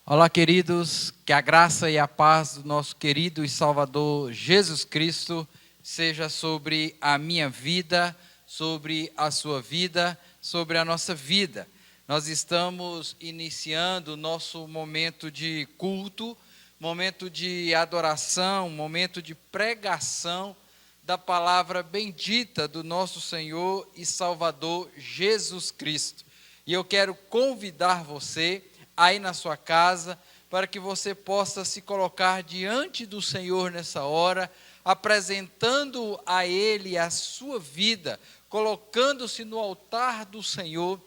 Olá, queridos, que a graça e a paz do nosso querido e Salvador Jesus Cristo seja sobre a minha vida, sobre a sua vida, sobre a nossa vida. Nós estamos iniciando o nosso momento de culto, momento de adoração, momento de pregação da palavra bendita do nosso Senhor e Salvador Jesus Cristo. E eu quero convidar você aí na sua casa, para que você possa se colocar diante do Senhor nessa hora, apresentando a Ele a sua vida, colocando-se no altar do Senhor,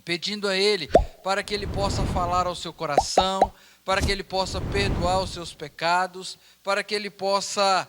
pedindo a Ele para que Ele possa falar ao seu coração, para que Ele possa perdoar os seus pecados, para que Ele possa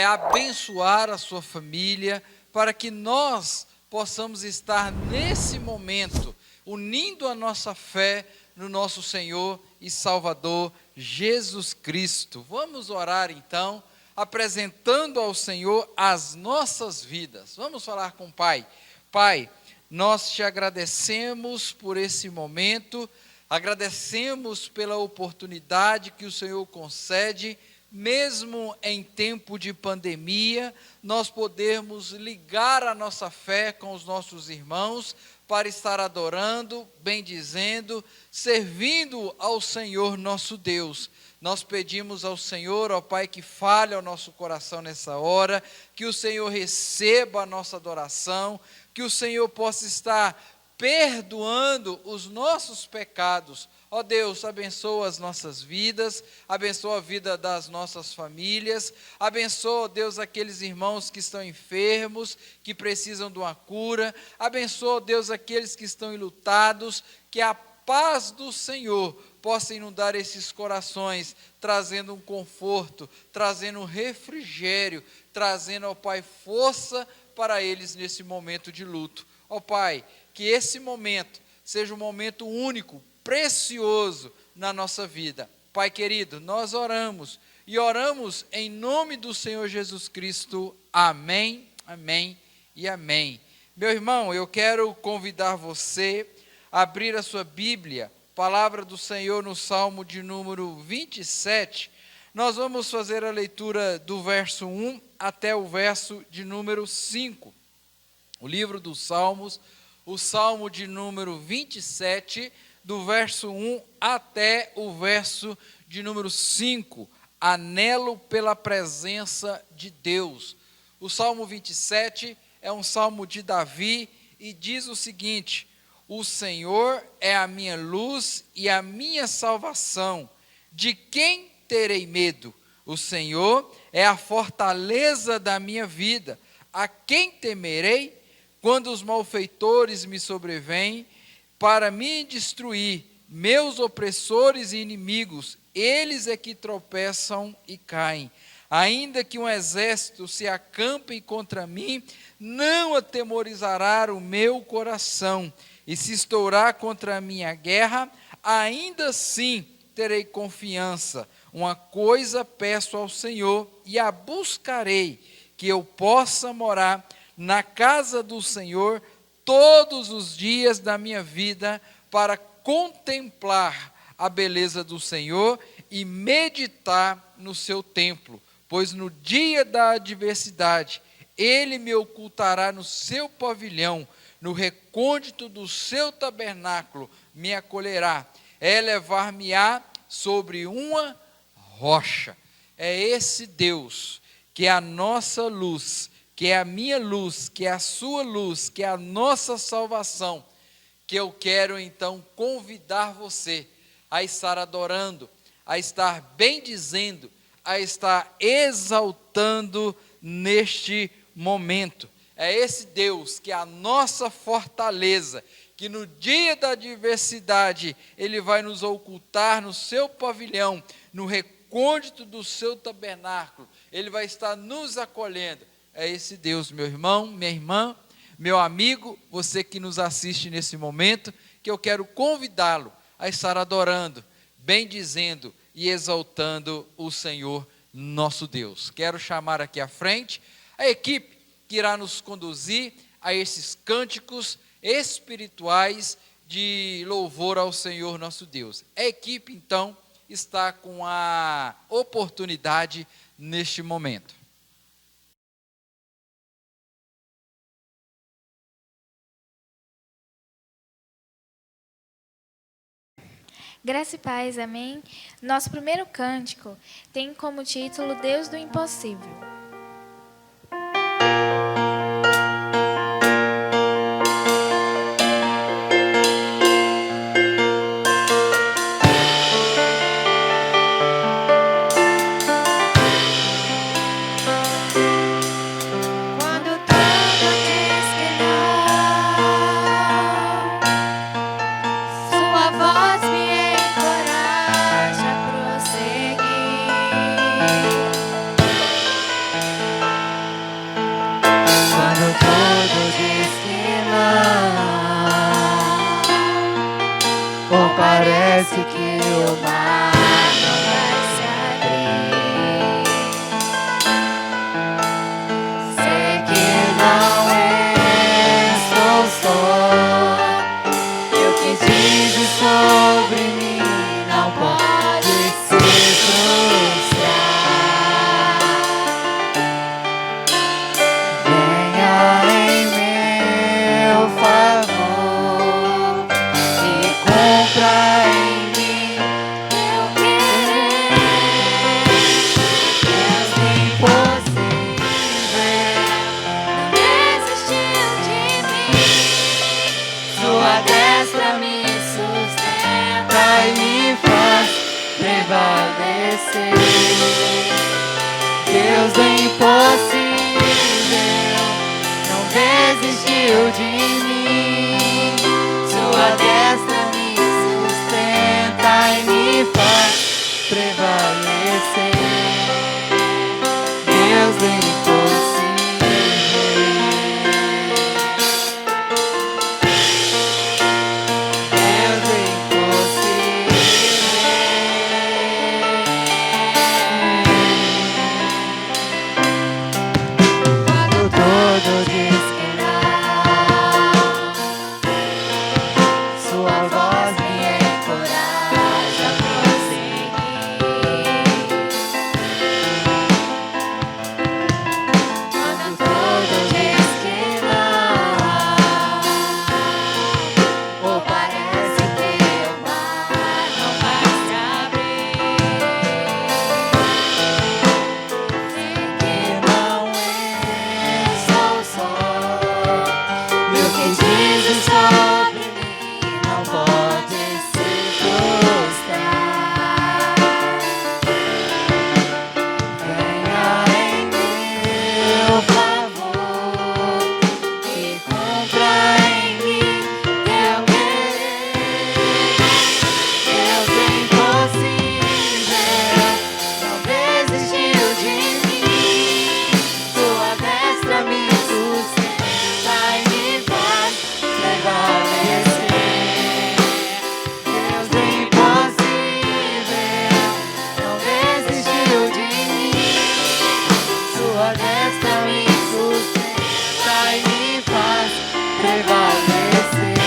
abençoar a sua família, para que nós possamos estar nesse momento, unindo a nossa fé no nosso Senhor e Salvador Jesus Cristo. Vamos orar então, apresentando ao Senhor as nossas vidas. Vamos falar com o Pai. Pai, nós te agradecemos por esse momento, agradecemos pela oportunidade que o Senhor concede, mesmo em tempo de pandemia, nós podermos ligar a nossa fé com os nossos irmãos, para estar adorando, bendizendo, servindo ao Senhor nosso Deus. Nós pedimos ao Senhor, ó Pai, que fale ao nosso coração nessa hora, que o Senhor receba a nossa adoração, que o Senhor possa estar perdoando os nossos pecados. Ó Deus, abençoa as nossas vidas, abençoa a vida das nossas famílias, abençoa, ó Deus, aqueles irmãos que estão enfermos, que precisam de uma cura, abençoa, ó Deus, aqueles que estão enlutados, que a paz do Senhor possa inundar esses corações, trazendo um conforto, trazendo um refrigério, trazendo, ó Pai, força para eles nesse momento de luto. Ó Pai, que esse momento seja um momento único, precioso na nossa vida. Pai querido, nós oramos e oramos em nome do Senhor Jesus Cristo. Amém, amém e amém. Meu irmão, eu quero convidar você a abrir a sua Bíblia, palavra do Senhor no Salmo de número 27. Nós vamos fazer a leitura do verso 1 até o verso de número 5. O livro dos Salmos, o Salmo de número 27, do verso 1 até o verso de número 5, anelo pela presença de Deus. O Salmo 27 é um salmo de Davi e diz o seguinte: o Senhor é a minha luz e a minha salvação, de quem terei medo? O Senhor é a fortaleza da minha vida, a quem temerei? Quando os malfeitores me sobrevêm para me destruir, meus opressores e inimigos, eles é que tropeçam e caem. Ainda que um exército se acampe contra mim, não atemorizará o meu coração. E se estourar contra a minha guerra, ainda assim terei confiança. Uma coisa peço ao Senhor e a buscarei, que eu possa morar na casa do Senhor todos os dias da minha vida, para contemplar a beleza do Senhor e meditar no seu templo, pois no dia da adversidade ele me ocultará no seu pavilhão, no recôndito do seu tabernáculo me acolherá, elevar-me-á sobre uma rocha. É esse Deus que é a nossa luz, que é a minha luz, que é a sua luz, que é a nossa salvação, que eu quero então convidar você a estar adorando, a estar bendizendo, a estar exaltando neste momento. É esse Deus que é a nossa fortaleza, que no dia da adversidade Ele vai nos ocultar no seu pavilhão, no recôndito do seu tabernáculo, Ele vai estar nos acolhendo. É esse Deus, meu irmão, minha irmã, meu amigo, você que nos assiste nesse momento, que eu quero convidá-lo a estar adorando, bendizendo e exaltando o Senhor nosso Deus. Quero chamar aqui à frente a equipe que irá nos conduzir a esses cânticos espirituais de louvor ao Senhor nosso Deus. A equipe, então, está com a oportunidade neste momento. Graça e paz, amém? Nosso primeiro cântico tem como título Deus do Impossível. Parece que o mar não vai se abrir. Sei que não estou só, e o que dizes sobre mim não pode se frustrar. Venha em meu favor e cumpra Deus do impossível não desistiu de mim. Sua destra me sustenta e me faz prevalecer. Deus do impossível, Deus do todo diz que não, sua voz me encoraja a prosseguir. Quando todo diz que não, ou parece que o mar não vai se abrir. Sei que não sou só, e o que dizes sobre mim não pode se frustrar. Venha em meu favor e cumpra em mim teu querer. Deus do impossível não desistiu de mim. Tua destra me sustenta e me faz prevalecer. Deus do impossível não desistiu de mim. Sua destra me sustenta e me faz prevalecer.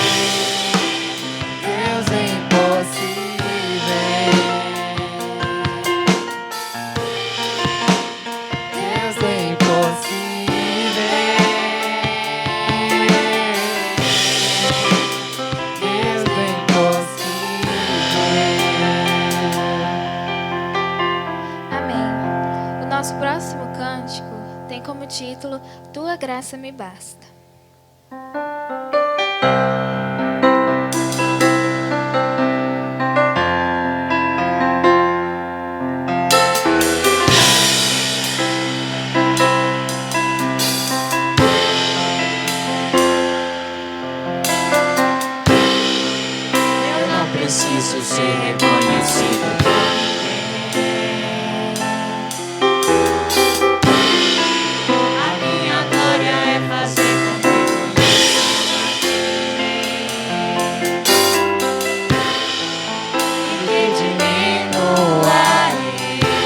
Deus do impossível, Deus do impossível, Deus do impossível. Amém. O nosso próximo cântico tem como título Tua Graça Me Basta. Eu não preciso ser reconhecido por ninguém. A minha glória é fazer com que conheças e que diminua eu,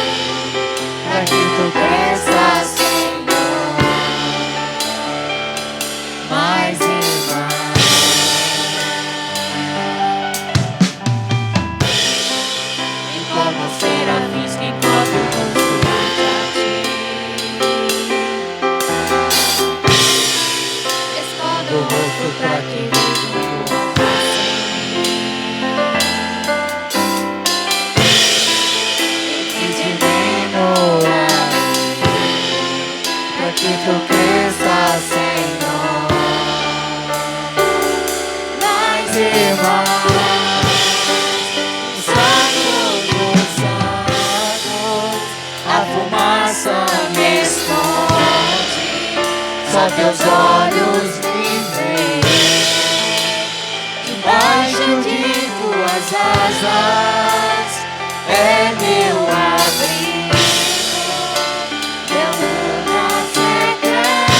pra que tu cresças, Senhor, mais e mais. para que vejam tua face em mim. E diminuas para que tu cresças, Senhor, mais e mais. A fumaça me esconde, só teus olhos me veem. Debaixo de tuas asas é meu abrigo, meu lugar secreto.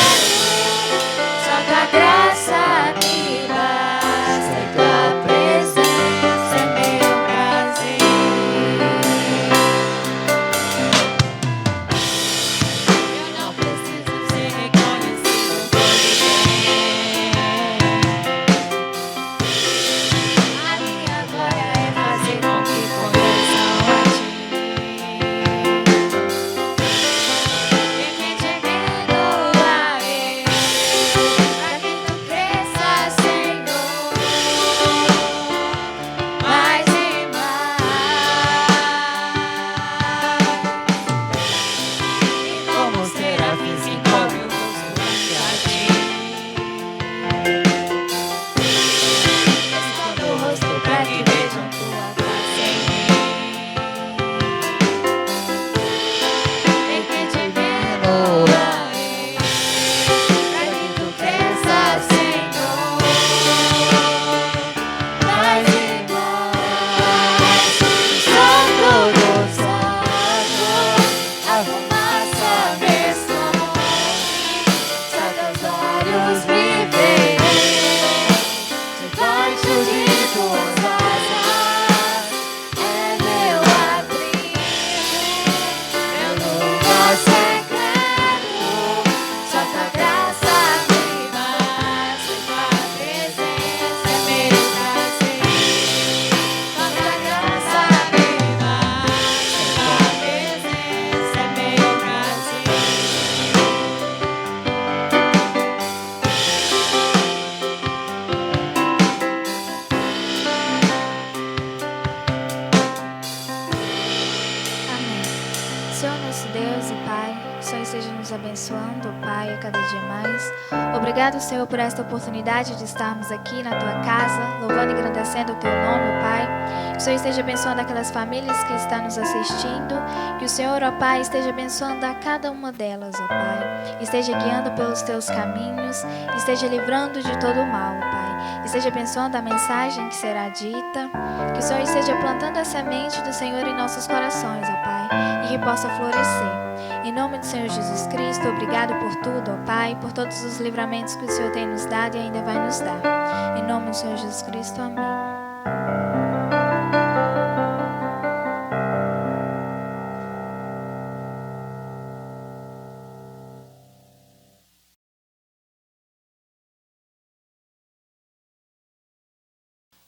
Só tua graça me basta e tua presença é meu prazer. Senhor nosso Deus e Pai, que o Senhor esteja nos abençoando, Pai, a cada dia mais. Obrigado, Senhor, por esta oportunidade de estarmos aqui na Tua casa, louvando e engrandecendo o Teu nome, Pai. Que o Senhor esteja abençoando aquelas famílias que estão nos assistindo. Que o Senhor, ó Pai, esteja abençoando a cada uma delas, ó Pai. Esteja guiando pelos Teus caminhos, esteja livrando de todo o mal, ó Pai. Esteja abençoando a mensagem que será dita. Que o Senhor esteja plantando a semente do Senhor em nossos corações, ó Pai, e que possa florescer. Em nome do Senhor Jesus Cristo, obrigado por tudo, ó Pai, por todos os livramentos que o Senhor tem nos dado e ainda vai nos dar. Em nome do Senhor Jesus Cristo, amém.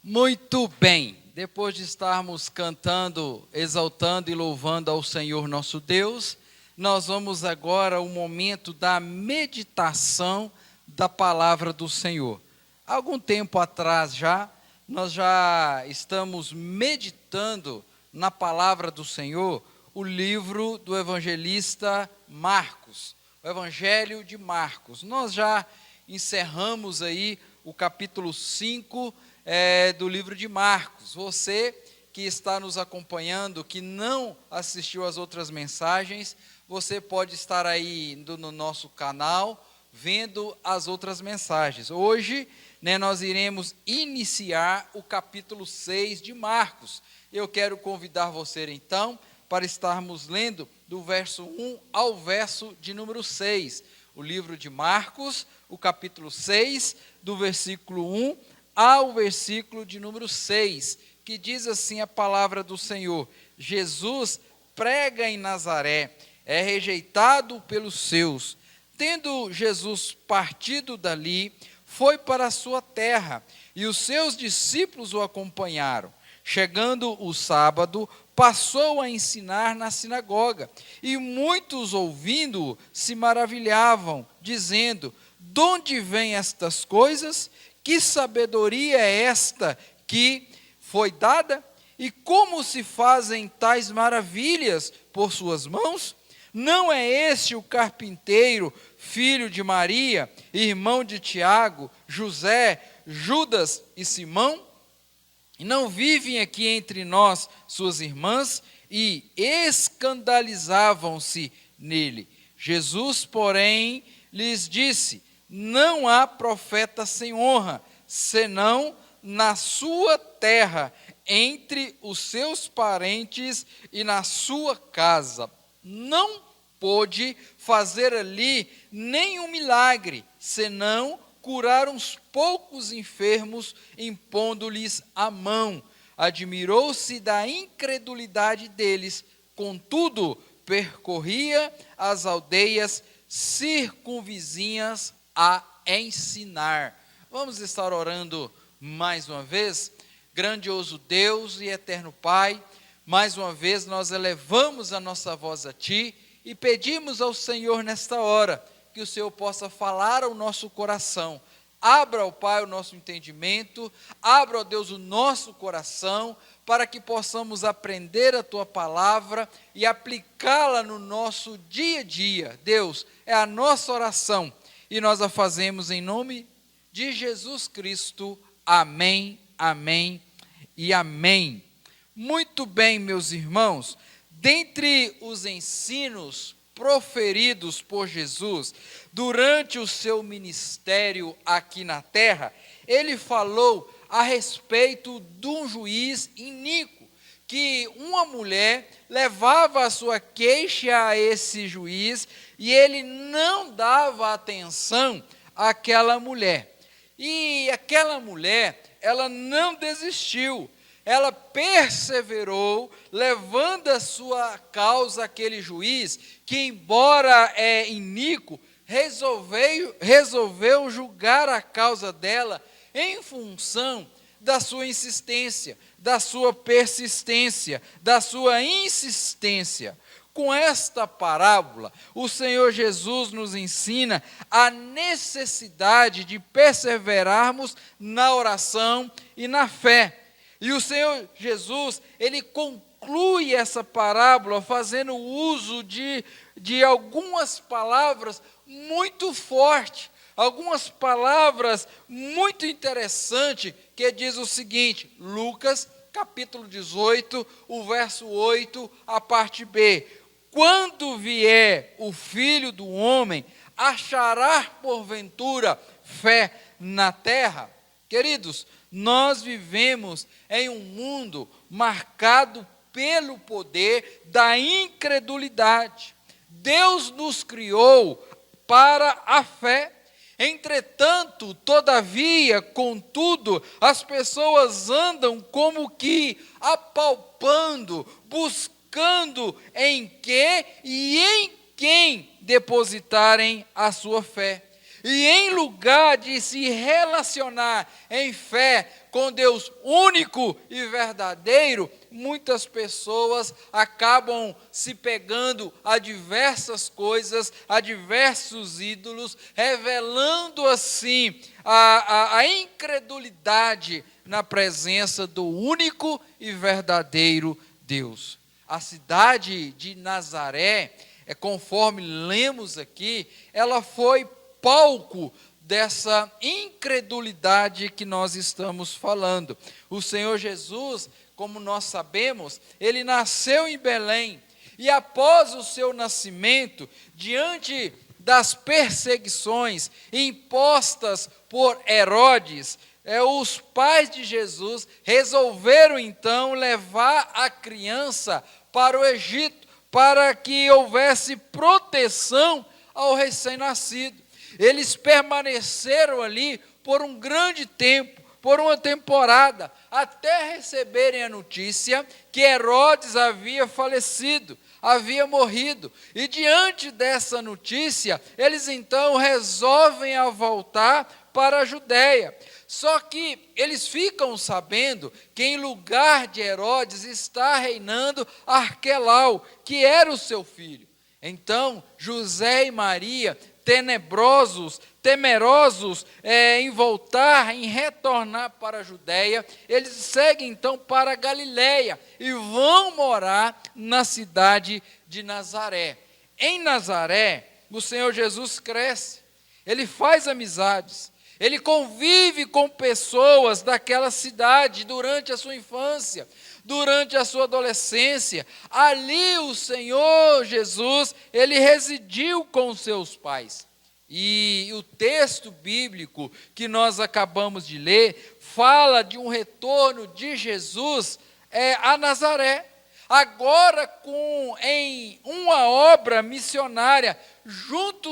Muito bem, depois de estarmos cantando, exaltando e louvando ao Senhor nosso Deus, nós vamos agora ao momento da meditação da palavra do Senhor. Há algum tempo atrás nós já estamos meditando na palavra do Senhor, o livro do evangelista Marcos, o Evangelho de Marcos. Nós já encerramos aí o capítulo 5 do livro de Marcos. Você que está nos acompanhando, que não assistiu às outras mensagens, você pode estar aí no nosso canal, vendo as outras mensagens. Hoje, nós iremos iniciar o capítulo 6 de Marcos. Eu quero convidar você, então, para estarmos lendo do verso 1 ao verso de número 6. O livro de Marcos, o capítulo 6, do versículo 1 ao versículo de número 6, que diz assim a palavra do Senhor: Jesus prega em Nazaré, é rejeitado pelos seus. Tendo Jesus partido dali, foi para a sua terra, e os seus discípulos o acompanharam. Chegando o sábado, passou a ensinar na sinagoga, e muitos ouvindo-o se maravilhavam, dizendo: de onde vêm estas coisas? Que sabedoria é esta que foi dada? E como se fazem tais maravilhas por suas mãos? Não é este o carpinteiro, filho de Maria, irmão de Tiago, José, Judas e Simão? E não vivem aqui entre nós suas irmãs? E escandalizavam-se nele. Jesus, porém, lhes disse: não há profeta sem honra, senão na sua terra, entre os seus parentes e na sua casa. Não pôde fazer ali nenhum milagre, senão curar uns poucos enfermos, impondo-lhes a mão. Admirou-se da incredulidade deles, contudo, percorria as aldeias circunvizinhas a ensinar. Vamos estar orando mais uma vez. Grandioso Deus e eterno Pai, mais uma vez nós elevamos a nossa voz a Ti e pedimos ao Senhor nesta hora que o Senhor possa falar ao nosso coração. Abra, ó Pai, o nosso entendimento, abra, ó Deus, o nosso coração, para que possamos aprender a Tua palavra e aplicá-la no nosso dia a dia. Deus, é a nossa oração e nós a fazemos em nome de Jesus Cristo. Amém, amém e amém. Muito bem, meus irmãos, dentre os ensinos proferidos por Jesus durante o seu ministério aqui na terra, ele falou a respeito de um juiz iníquo, que uma mulher levava a sua queixa a esse juiz e ele não dava atenção àquela mulher. E aquela mulher, ela não desistiu, ela perseverou, levando a sua causa àquele juiz, que embora iníquo, resolveu julgar a causa dela em função da sua insistência, da sua persistência, da sua insistência. Com esta parábola, o Senhor Jesus nos ensina a necessidade de perseverarmos na oração e na fé. E o Senhor Jesus, ele conclui essa parábola fazendo uso de algumas palavras muito fortes, algumas palavras muito interessantes, que diz o seguinte, Lucas, capítulo 18, o verso 8, a parte B. Quando vier o Filho do Homem, achará porventura fé na terra? Queridos, nós vivemos em um mundo marcado pelo poder da incredulidade. Deus nos criou para a fé. Entretanto, todavia, contudo, as pessoas andam como que apalpando, buscando em que e em quem depositarem a sua fé. E em lugar de se relacionar em fé com Deus único e verdadeiro, muitas pessoas acabam se pegando a diversas coisas, a diversos ídolos, revelando assim a incredulidade na presença do único e verdadeiro Deus. A cidade de Nazaré, conforme lemos aqui, ela foi palco dessa incredulidade que nós estamos falando. O Senhor Jesus, como nós sabemos, ele nasceu em Belém, e após o seu nascimento, diante das perseguições impostas por Herodes, os pais de Jesus resolveram então levar a criança para o Egito, para que houvesse proteção ao recém-nascido. Eles permaneceram ali por um grande tempo, por uma temporada, até receberem a notícia que Herodes havia falecido, havia morrido. E diante dessa notícia, eles então resolvem voltar para a Judéia. Só que eles ficam sabendo que em lugar de Herodes está reinando Arquelau, que era o seu filho. Então, José e Maria temerosos em voltar, em retornar para a Judéia, eles seguem então para a Galileia e vão morar na cidade de Nazaré. Em Nazaré, o Senhor Jesus cresce, ele faz amizades, ele convive com pessoas daquela cidade durante a sua infância, durante a sua adolescência. Ali o Senhor Jesus, ele residiu com seus pais. E o texto bíblico que nós acabamos de ler fala de um retorno de Jesus a Nazaré. Agora em uma obra missionária junto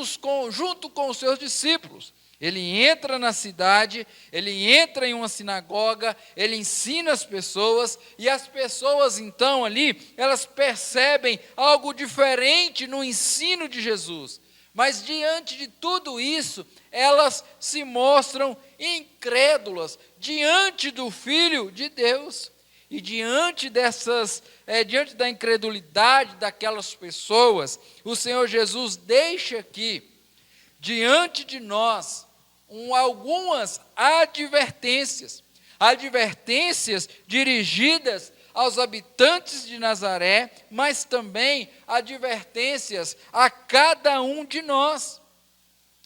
com os seus discípulos. Ele entra na cidade, ele entra em uma sinagoga, ele ensina as pessoas, e as pessoas então ali, elas percebem algo diferente no ensino de Jesus. Mas diante de tudo isso, elas se mostram incrédulas diante do Filho de Deus. E diante da incredulidade daquelas pessoas, o Senhor Jesus deixa aqui, diante de nós, algumas advertências dirigidas aos habitantes de Nazaré, mas também advertências a cada um de nós.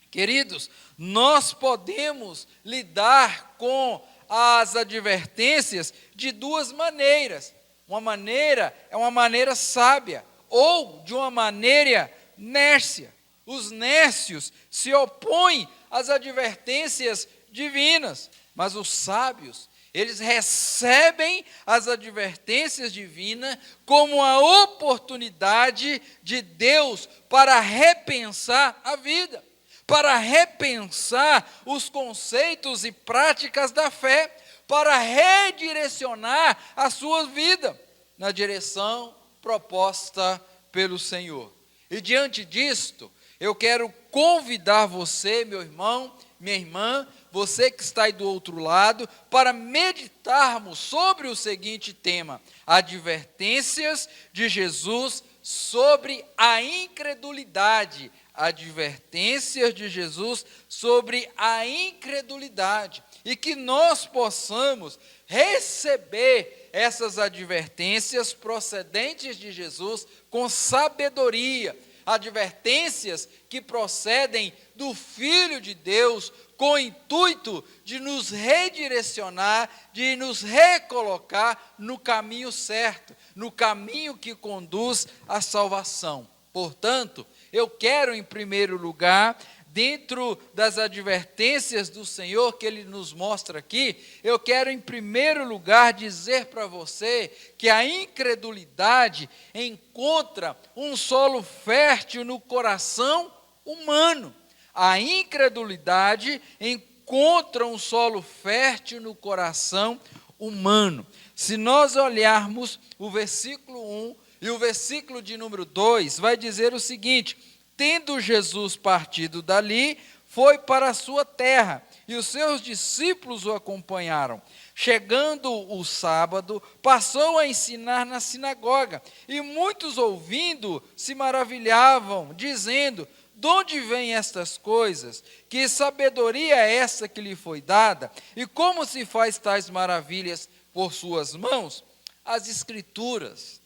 Queridos, nós podemos lidar com as advertências de duas maneiras. Uma maneira é uma maneira sábia, ou de uma maneira nércia. Os nércios se opõem às advertências divinas, mas os sábios, eles recebem as advertências divinas como a oportunidade de Deus para repensar a vida, para repensar os conceitos e práticas da fé, para redirecionar a sua vida na direção proposta pelo Senhor. E diante disto, eu quero convidar você, meu irmão, minha irmã, você que está aí do outro lado, para meditarmos sobre o seguinte tema: advertências de Jesus sobre a incredulidade. Advertências de Jesus sobre a incredulidade. E que nós possamos receber essas advertências procedentes de Jesus com sabedoria. Advertências que procedem do Filho de Deus, com o intuito de nos redirecionar, de nos recolocar no caminho certo, no caminho que conduz à salvação. Portanto, eu quero, em primeiro lugar, dentro das advertências do Senhor que Ele nos mostra aqui, eu quero, em primeiro lugar, dizer para você que a incredulidade encontra um solo fértil no coração humano. A incredulidade encontra um solo fértil no coração humano. Se nós olharmos o versículo 1 e o versículo de número 2, vai dizer o seguinte: tendo Jesus partido dali, foi para a sua terra, e os seus discípulos o acompanharam. Chegando o sábado, passou a ensinar na sinagoga, e muitos ouvindo se maravilhavam, dizendo: de onde vêm estas coisas? Que sabedoria é essa que lhe foi dada? E como se faz tais maravilhas por suas mãos? As Escrituras,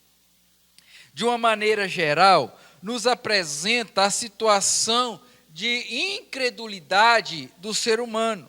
de uma maneira geral, nos apresenta a situação de incredulidade do ser humano.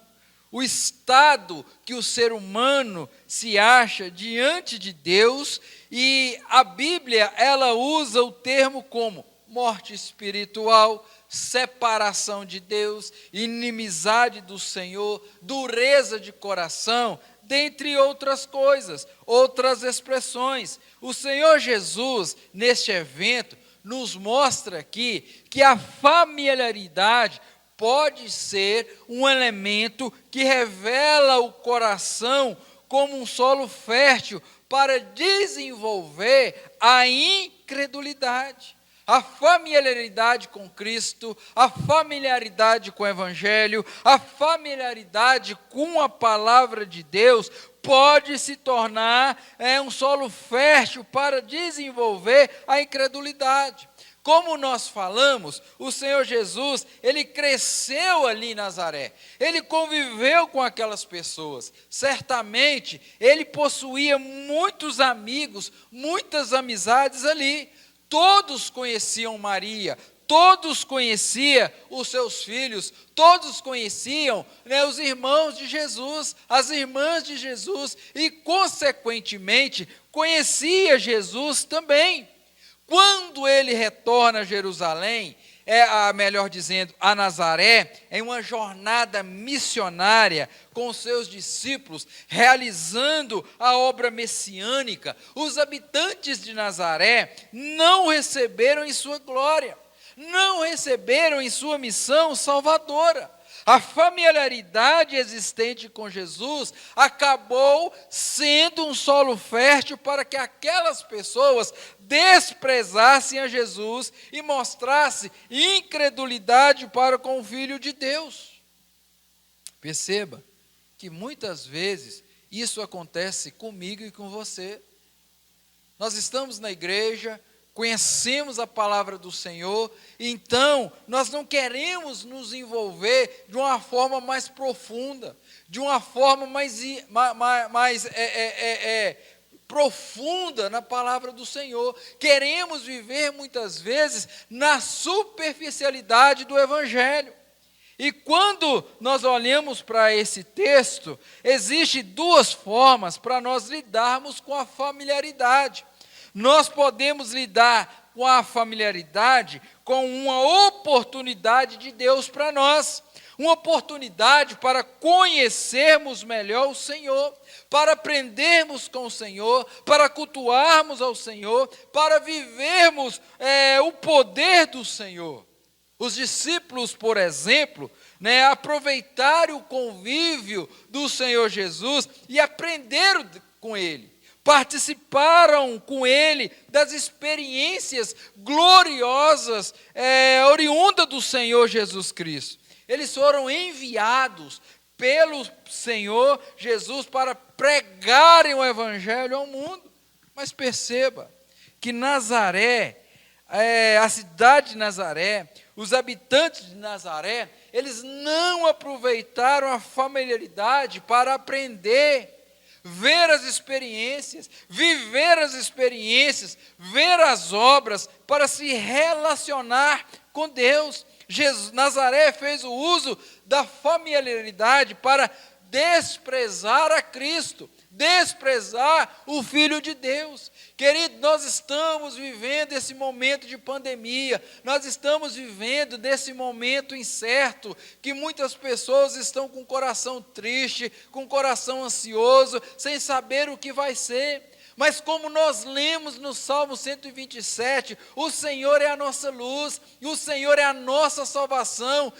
O estado que o ser humano se acha diante de Deus, e a Bíblia, ela usa o termo como morte espiritual, separação de Deus, inimizade do Senhor, dureza de coração, dentre outras coisas, outras expressões. O Senhor Jesus, neste evento, nos mostra aqui que a familiaridade pode ser um elemento que revela o coração como um solo fértil para desenvolver a incredulidade. A familiaridade com Cristo, a familiaridade com o Evangelho, a familiaridade com a palavra de Deus pode se tornar um solo fértil para desenvolver a incredulidade. Como nós falamos, o Senhor Jesus, ele cresceu ali em Nazaré, ele conviveu com aquelas pessoas, certamente ele possuía muitos amigos, muitas amizades ali, todos conheciam Maria, todos conheciam os seus filhos, todos conheciam, né, os irmãos de Jesus, as irmãs de Jesus, e consequentemente conhecia Jesus também. Quando ele retorna a Jerusalém, melhor dizendo, a Nazaré, em uma jornada missionária com os seus discípulos, realizando a obra messiânica, os habitantes de Nazaré não receberam em sua glória, não receberam em sua missão salvadora. A familiaridade existente com Jesus acabou sendo um solo fértil para que aquelas pessoas desprezassem a Jesus e mostrassem incredulidade para com o Filho de Deus. Perceba que muitas vezes isso acontece comigo e com você. Nós estamos na igreja, conhecemos a palavra do Senhor, então nós não queremos nos envolver de uma forma mais profunda, de uma forma mais profunda na palavra do Senhor. Queremos viver muitas vezes na superficialidade do Evangelho. E quando nós olhamos para esse texto, existem duas formas para nós lidarmos com a familiaridade. Nós podemos lidar com a familiaridade com uma oportunidade de Deus para nós, uma oportunidade para conhecermos melhor o Senhor, para aprendermos com o Senhor, para cultuarmos ao Senhor, para vivermos o poder do Senhor. Os discípulos, por exemplo, aproveitaram o convívio do Senhor Jesus e aprenderam com Ele. Participaram com Ele das experiências gloriosas, oriundas do Senhor Jesus Cristo. Eles foram enviados pelo Senhor Jesus para pregarem o Evangelho ao mundo. Mas perceba que Nazaré, a cidade de Nazaré, os habitantes de Nazaré, eles não aproveitaram a familiaridade para aprender, ver as experiências, viver as experiências, ver as obras, para se relacionar com Deus. Nazaré fez o uso da familiaridade para desprezar a Cristo, desprezar o Filho de Deus. Querido, nós estamos vivendo esse momento de pandemia, nós estamos vivendo desse momento incerto, que muitas pessoas estão com o coração triste, com o coração ansioso, sem saber o que vai ser. Mas como nós lemos no Salmo 127, o Senhor é a nossa luz, e o Senhor é a nossa salvação.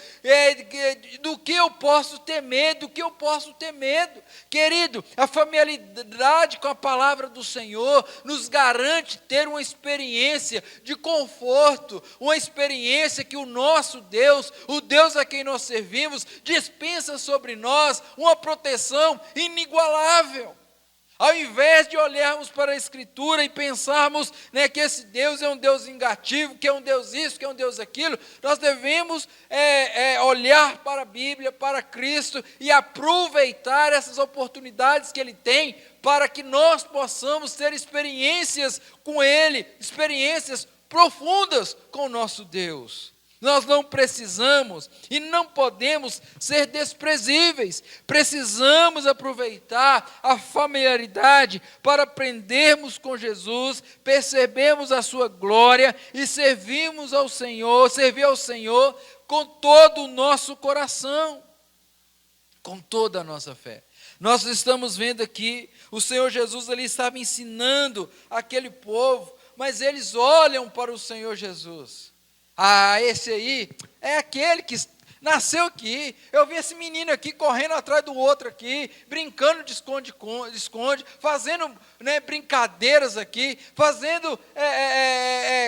Do que eu posso ter medo? Do que eu posso ter medo? Querido, a familiaridade com a palavra do Senhor nos garante ter uma experiência de conforto, uma experiência que o nosso Deus, o Deus a quem nós servimos, dispensa sobre nós uma proteção inigualável. Ao invés de olharmos para a Escritura e pensarmos que esse Deus é um Deus vingativo, que é um Deus isso, que é um Deus aquilo, nós devemos olhar para a Bíblia, para Cristo e aproveitar essas oportunidades que Ele tem para que nós possamos ter experiências com Ele, experiências profundas com o nosso Deus. Nós não precisamos e não podemos ser desprezíveis. Precisamos aproveitar a familiaridade para aprendermos com Jesus, percebermos a sua glória e servir ao Senhor com todo o nosso coração, com toda a nossa fé. Nós estamos vendo aqui, o Senhor Jesus ali estava ensinando aquele povo, mas eles olham para o Senhor Jesus. Esse aí é aquele que nasceu aqui. Eu vi esse menino aqui correndo atrás do outro aqui, brincando de esconde-esconde, fazendo brincadeiras aqui, fazendo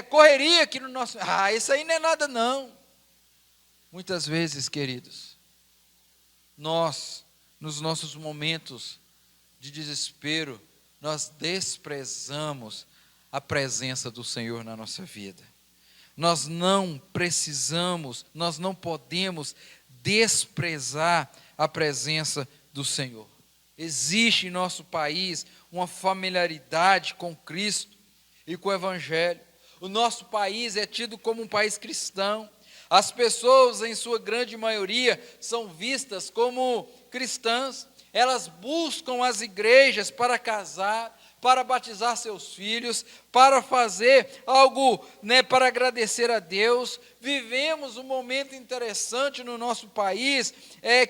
correria aqui no nosso... isso aí não é nada não. Muitas vezes, queridos, nós, nos nossos momentos de desespero, nós desprezamos a presença do Senhor na nossa vida. nós não precisamos, nós não podemos desprezar a presença do Senhor. Existe em nosso país uma familiaridade com Cristo e com o Evangelho. O nosso país é tido como um país cristão. As pessoas, em sua grande maioria, são vistas como cristãs. Elas buscam as igrejas para casar, para batizar seus filhos, para fazer algo, para agradecer a Deus. Vivemos um momento interessante no nosso país,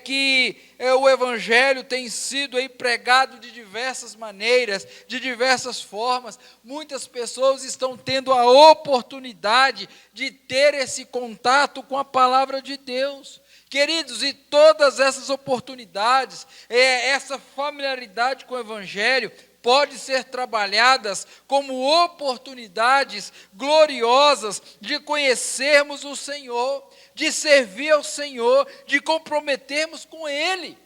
que o Evangelho tem sido aí pregado de diversas maneiras, de diversas formas. Muitas pessoas estão tendo a oportunidade de ter esse contato com a palavra de Deus. Queridos, e todas essas oportunidades, essa familiaridade com o Evangelho, pode ser trabalhadas como oportunidades gloriosas de conhecermos o Senhor, de servir ao Senhor, de comprometermos com Ele.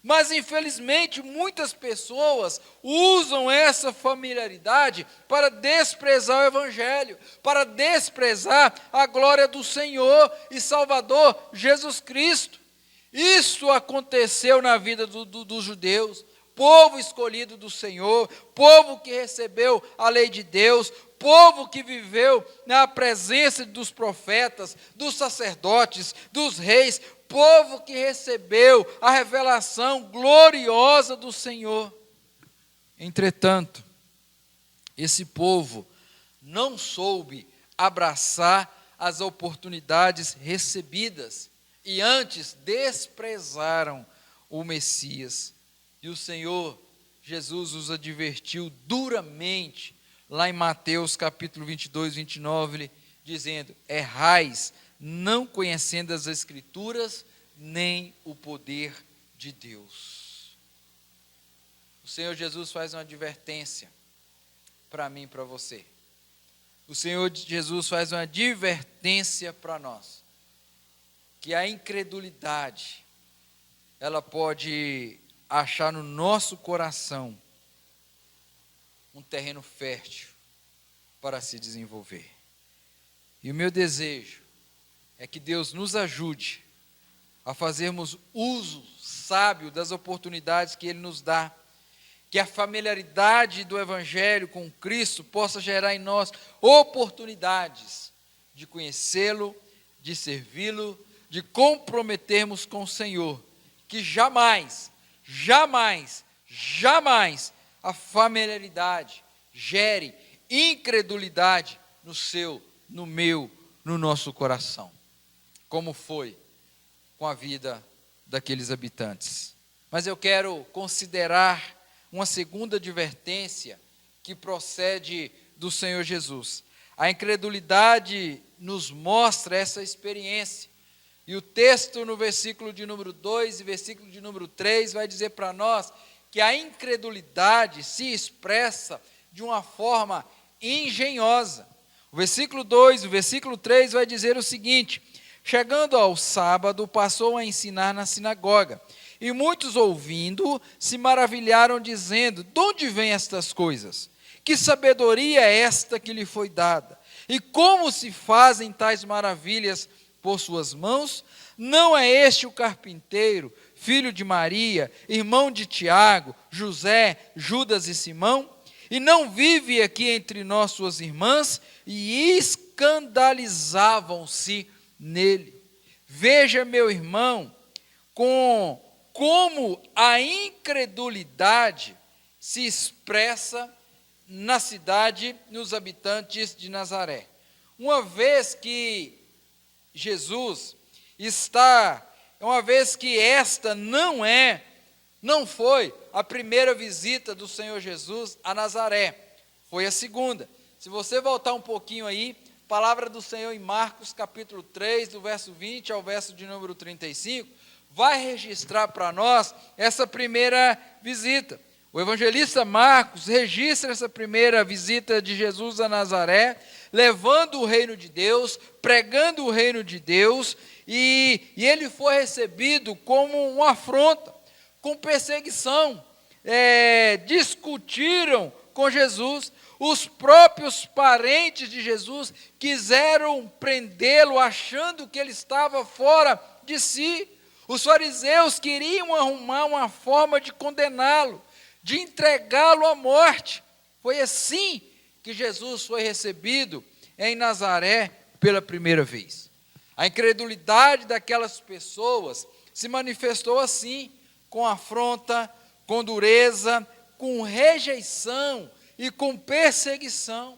Mas, infelizmente, muitas pessoas usam essa familiaridade para desprezar o Evangelho, para desprezar a glória do Senhor e Salvador Jesus Cristo. Isso aconteceu na vida dos judeus. Povo escolhido do Senhor, povo que recebeu a lei de Deus, povo que viveu na presença dos profetas, dos sacerdotes, dos reis, povo que recebeu a revelação gloriosa do Senhor. Entretanto, esse povo não soube abraçar as oportunidades recebidas e antes desprezaram o Messias. E o Senhor Jesus os advertiu duramente, lá em Mateus capítulo 22, 29, dizendo: errais, não conhecendo as Escrituras, nem o poder de Deus. O Senhor Jesus faz uma advertência para mim e para você. O Senhor Jesus faz uma advertência para nós, que a incredulidade, ela pode achar no nosso coração um terreno fértil para se desenvolver. E o meu desejo é que Deus nos ajude a fazermos uso sábio das oportunidades que Ele nos dá, que a familiaridade do Evangelho com Cristo possa gerar em nós oportunidades de conhecê-lo, de servi-lo, de comprometermos com o Senhor, que jamais a familiaridade gere incredulidade no seu, no meu, no nosso coração, como foi com a vida daqueles habitantes. Mas eu quero considerar uma segunda advertência que procede do Senhor Jesus. A incredulidade nos mostra essa experiência. E o texto no versículo de número 2 e versículo de número 3 vai dizer para nós que a incredulidade se expressa de uma forma engenhosa. O versículo 2 e o versículo 3 vai dizer o seguinte: chegando ao sábado, passou a ensinar na sinagoga, e muitos ouvindo se maravilharam, dizendo: de onde vêm estas coisas? Que sabedoria é esta que lhe foi dada? E como se fazem tais maravilhas por suas mãos? Não é este o carpinteiro, filho de Maria, irmão de Tiago, José, Judas e Simão? E não vive aqui entre nós suas irmãs? E escandalizavam-se nele. Veja, meu irmão, como a incredulidade se expressa na cidade, nos habitantes de Nazaré. Uma vez que esta não foi a primeira visita do Senhor Jesus a Nazaré, foi a segunda. Se você voltar um pouquinho aí, palavra do Senhor em Marcos capítulo 3, do verso 20 ao verso de número 35, vai registrar para nós essa primeira visita. O evangelista Marcos registra essa primeira visita de Jesus a Nazaré, levando o reino de Deus, pregando o reino de Deus, e ele foi recebido como uma afronta, com perseguição. Discutiram com Jesus. Os próprios parentes de Jesus quiseram prendê-lo, achando que ele estava fora de si. Os fariseus queriam arrumar uma forma de condená-lo, de entregá-lo à morte. Foi assim que Jesus foi recebido em Nazaré pela primeira vez. A incredulidade daquelas pessoas se manifestou assim, com afronta, com dureza, com rejeição e com perseguição.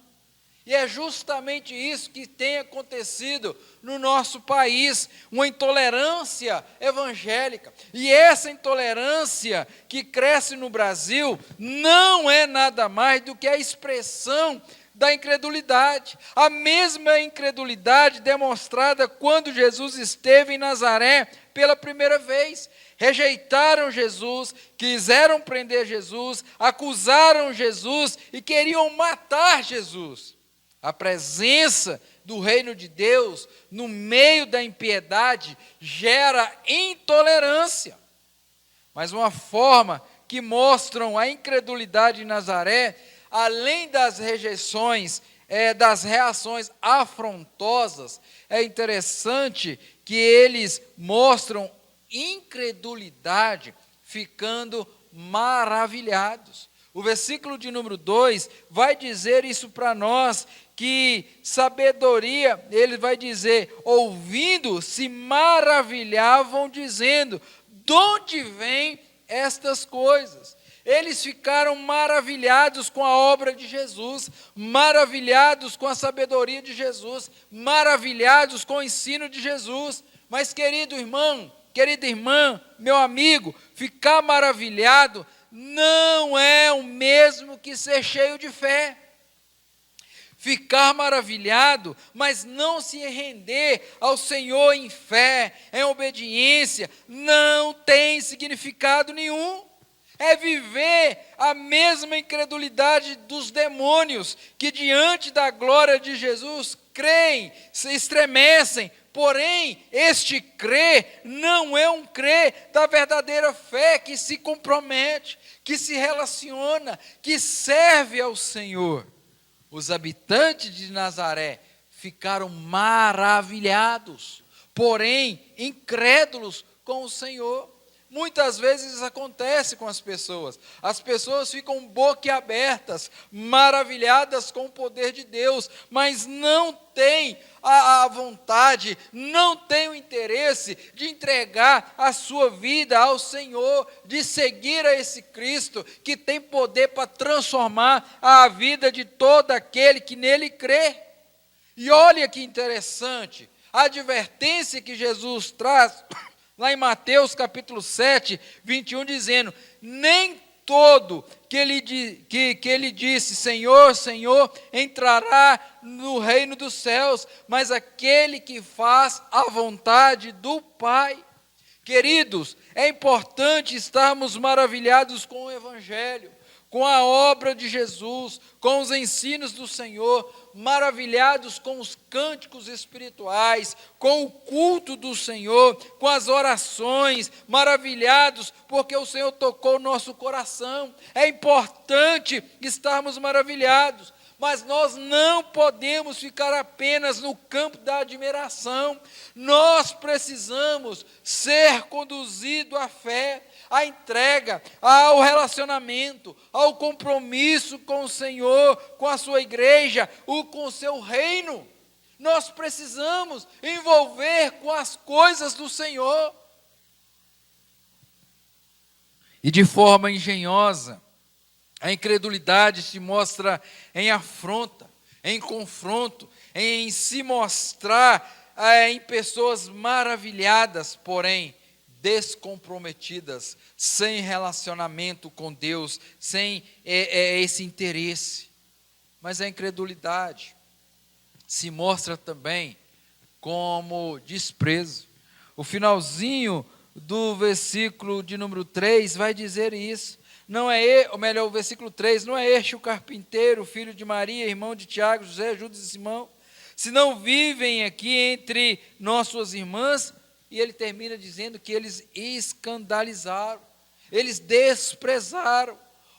E é justamente isso que tem acontecido no nosso país, uma intolerância evangélica. E essa intolerância que cresce no Brasil não é nada mais do que a expressão da incredulidade. A mesma incredulidade demonstrada quando Jesus esteve em Nazaré pela primeira vez. Rejeitaram Jesus, quiseram prender Jesus, acusaram Jesus e queriam matar Jesus. A presença do reino de Deus no meio da impiedade gera intolerância. Mas uma forma que mostram a incredulidade em Nazaré, além das rejeições, das reações afrontosas, é interessante que eles mostram incredulidade ficando maravilhados. O versículo de número 2 vai dizer isso para nós, que sabedoria, ele vai dizer, ouvindo, se maravilhavam, dizendo, de onde vêm estas coisas? Eles ficaram maravilhados com a obra de Jesus, maravilhados com a sabedoria de Jesus, maravilhados com o ensino de Jesus. Mas, querido irmão, querida irmã, meu amigo, ficar maravilhado não é o mesmo que ser cheio de fé. Ficar maravilhado, mas não se render ao Senhor em fé, em obediência, não tem significado nenhum. É viver a mesma incredulidade dos demônios, que diante da glória de Jesus creem, se estremecem. Porém, este crer não é um crer da verdadeira fé que se compromete, que se relaciona, que serve ao Senhor. Os habitantes de Nazaré ficaram maravilhados, porém incrédulos com o Senhor. Muitas vezes isso acontece com as pessoas ficam boquiabertas, maravilhadas com o poder de Deus, mas não têm a vontade, não têm o interesse de entregar a sua vida ao Senhor, de seguir a esse Cristo, que tem poder para transformar a vida de todo aquele que nele crê. E olha que interessante, a advertência que Jesus traz lá em Mateus capítulo 7, 21, dizendo, nem todo que ele disse, Senhor, Senhor, entrará no reino dos céus, mas aquele que faz a vontade do Pai. Queridos, é importante estarmos maravilhados com o Evangelho, com a obra de Jesus, com os ensinos do Senhor, maravilhados com os cânticos espirituais, com o culto do Senhor, com as orações, maravilhados porque o Senhor tocou o nosso coração. É importante estarmos maravilhados, mas nós não podemos ficar apenas no campo da admiração. Nós precisamos ser conduzidos à fé, à entrega, ao relacionamento, ao compromisso com o Senhor, com a sua igreja, com o seu reino. Nós precisamos envolver com as coisas do Senhor. E de forma engenhosa, a incredulidade se mostra em afronta, em confronto, em se mostrar em pessoas maravilhadas, porém descomprometidas, sem relacionamento com Deus, sem esse interesse. Mas a incredulidade se mostra também como desprezo. O finalzinho do versículo de número 3 vai dizer isso. Não é, ou melhor, o versículo 3, não é este o carpinteiro, filho de Maria, irmão de Tiago, José, Judas e Simão? Se não vivem aqui entre nós, suas irmãs? E ele termina dizendo que eles escandalizaram, eles desprezaram.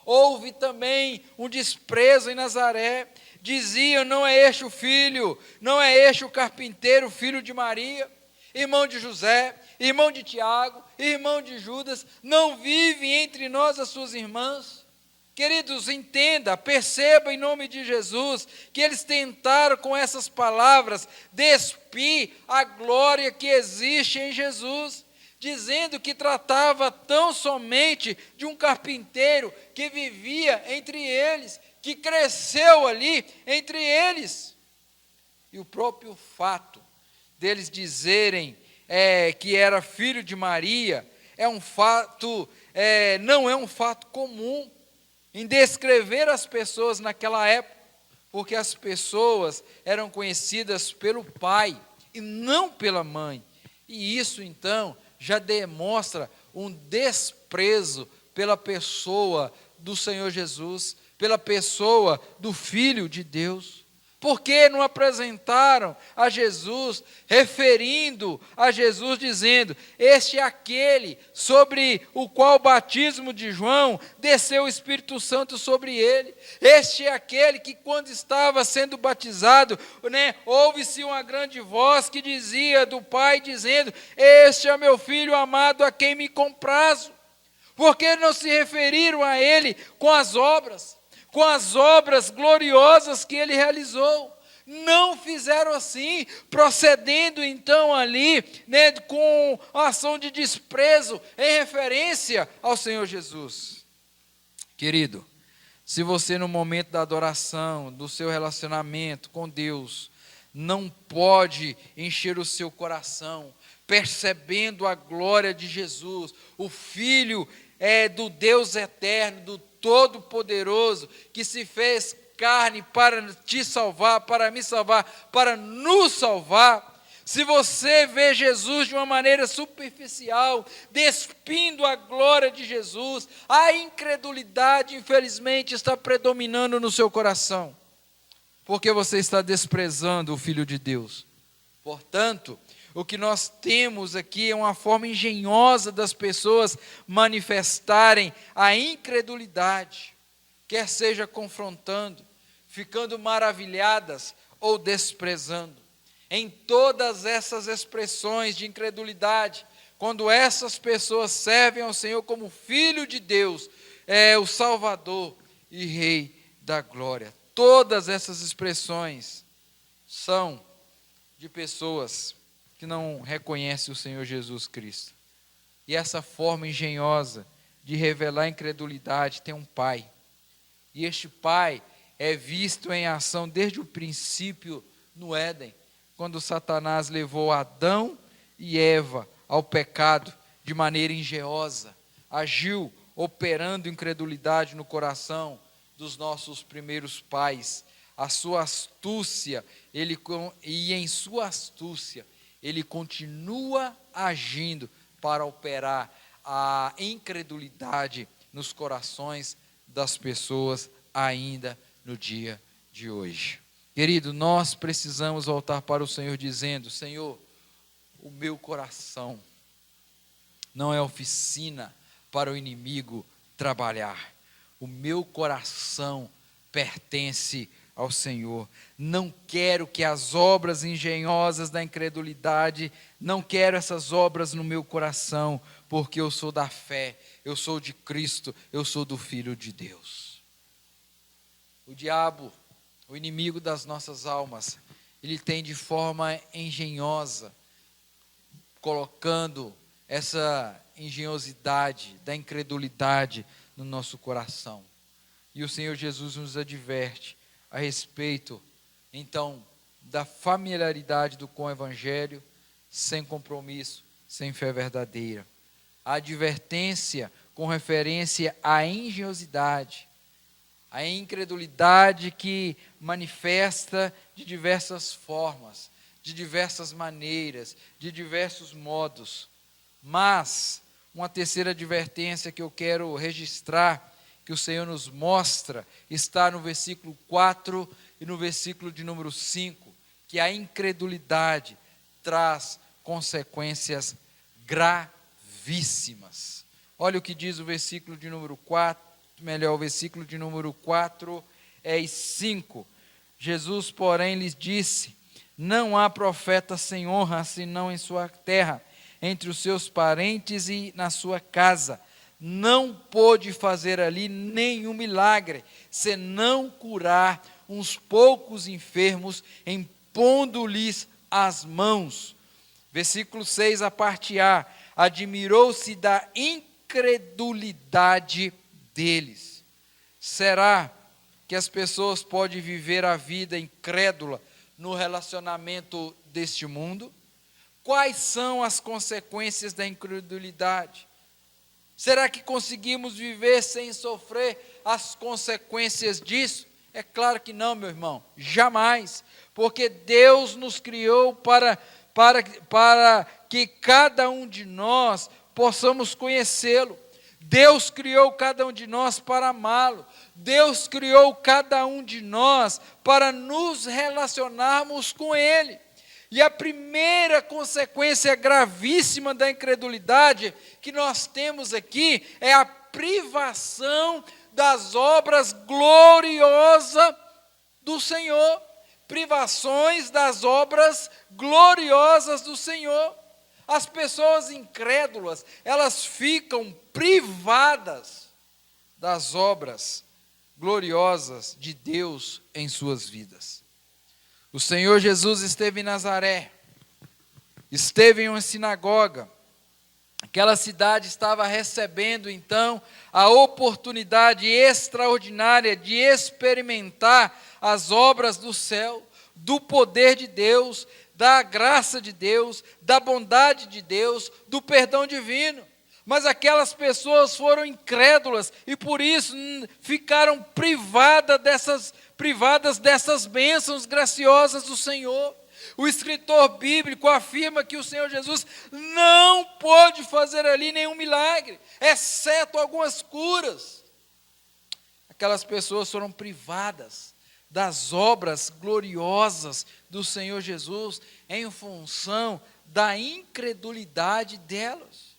Houve também um desprezo em Nazaré. Diziam: não é este o filho, não é este o carpinteiro, filho de Maria, irmão de José, irmão de Tiago, irmão de Judas, não vive entre nós as suas irmãs? Queridos, entenda, perceba em nome de Jesus, que eles tentaram com essas palavras despir a glória que existe em Jesus, dizendo que tratava tão somente de um carpinteiro que vivia entre eles, que cresceu ali entre eles. E o próprio fato deles dizerem que era filho de Maria, não é um fato comum em descrever as pessoas naquela época, porque as pessoas eram conhecidas pelo pai e não pela mãe. E isso então já demonstra um desprezo pela pessoa do Senhor Jesus, pela pessoa do Filho de Deus. Por que não apresentaram a Jesus, referindo a Jesus, dizendo: este é aquele sobre o qual o batismo de João desceu o Espírito Santo sobre ele, este é aquele que quando estava sendo batizado, ouve-se uma grande voz que dizia do Pai, dizendo: este é meu Filho amado a quem me comprazo. Por que não se referiram a ele com as obras gloriosas que ele realizou? Não fizeram assim, procedendo então ali, com a ação de desprezo em referência ao Senhor Jesus. Querido, se você no momento da adoração, do seu relacionamento com Deus, não pode encher o seu coração, percebendo a glória de Jesus, o Filho do Deus eterno, do Todo-Poderoso, que se fez carne para te salvar, para me salvar, para nos salvar. Se você vê Jesus de uma maneira superficial, despindo a glória de Jesus, a incredulidade, infelizmente, está predominando no seu coração, porque você está desprezando o Filho de Deus. Portanto, o que nós temos aqui é uma forma engenhosa das pessoas manifestarem a incredulidade, quer seja confrontando, ficando maravilhadas ou desprezando. Em todas essas expressões de incredulidade, quando essas pessoas servem ao Senhor como Filho de Deus, o Salvador e Rei da glória, todas essas expressões são de pessoas que não reconhece o Senhor Jesus Cristo. E essa forma engenhosa de revelar incredulidade tem um pai. E este pai é visto em ação desde o princípio no Éden, quando Satanás levou Adão e Eva ao pecado de maneira engenhosa, agiu operando incredulidade no coração dos nossos primeiros pais. A sua astúcia, em sua astúcia, ele continua agindo para operar a incredulidade nos corações das pessoas ainda no dia de hoje. Querido, nós precisamos voltar para o Senhor dizendo: Senhor, o meu coração não é oficina para o inimigo trabalhar. O meu coração pertence ao Senhor. Não quero que as obras engenhosas da incredulidade, não quero essas obras no meu coração, porque eu sou da fé, eu sou de Cristo, eu sou do Filho de Deus. O diabo, o inimigo das nossas almas, ele tem de forma engenhosa, colocando essa engenhosidade da incredulidade no nosso coração. E o Senhor Jesus nos adverte a respeito, então, da familiaridade com o Evangelho, sem compromisso, sem fé verdadeira. A advertência com referência à engenhosidade, a incredulidade que manifesta de diversas formas, de diversas maneiras, de diversos modos. Mas, uma terceira advertência que eu quero registrar, que o Senhor nos mostra, está no versículo 4 e no versículo de número 5, que a incredulidade traz consequências gravíssimas. Olha o que diz o versículo de número 4, melhor, o versículo de número 4 e 5. Jesus, porém, lhes disse: não há profeta sem honra, senão em sua terra, entre os seus parentes e na sua casa. Não pôde fazer ali nenhum milagre, senão curar uns poucos enfermos, impondo-lhes as mãos. Versículo 6, a parte A. Admirou-se da incredulidade deles. Será que as pessoas podem viver a vida incrédula no relacionamento deste mundo? Quais são as consequências da incredulidade? Será que conseguimos viver sem sofrer as consequências disso? É claro que não, meu irmão, jamais, porque Deus nos criou para que cada um de nós possamos conhecê-lo. Deus criou cada um de nós para amá-lo. Deus criou cada um de nós para nos relacionarmos com Ele. E a primeira consequência gravíssima da incredulidade que nós temos aqui é a privação das obras gloriosas do Senhor. Privações das obras gloriosas do Senhor. As pessoas incrédulas, elas ficam privadas das obras gloriosas de Deus em suas vidas. O Senhor Jesus esteve em Nazaré, esteve em uma sinagoga. Aquela cidade estava recebendo então a oportunidade extraordinária de experimentar as obras do céu, do poder de Deus, da graça de Deus, da bondade de Deus, do perdão divino. Mas aquelas pessoas foram incrédulas e por isso ficaram privadas dessas bênçãos graciosas do Senhor. O escritor bíblico afirma que o Senhor Jesus não pôde fazer ali nenhum milagre, exceto algumas curas. Aquelas pessoas foram privadas das obras gloriosas do Senhor Jesus em função da incredulidade delas.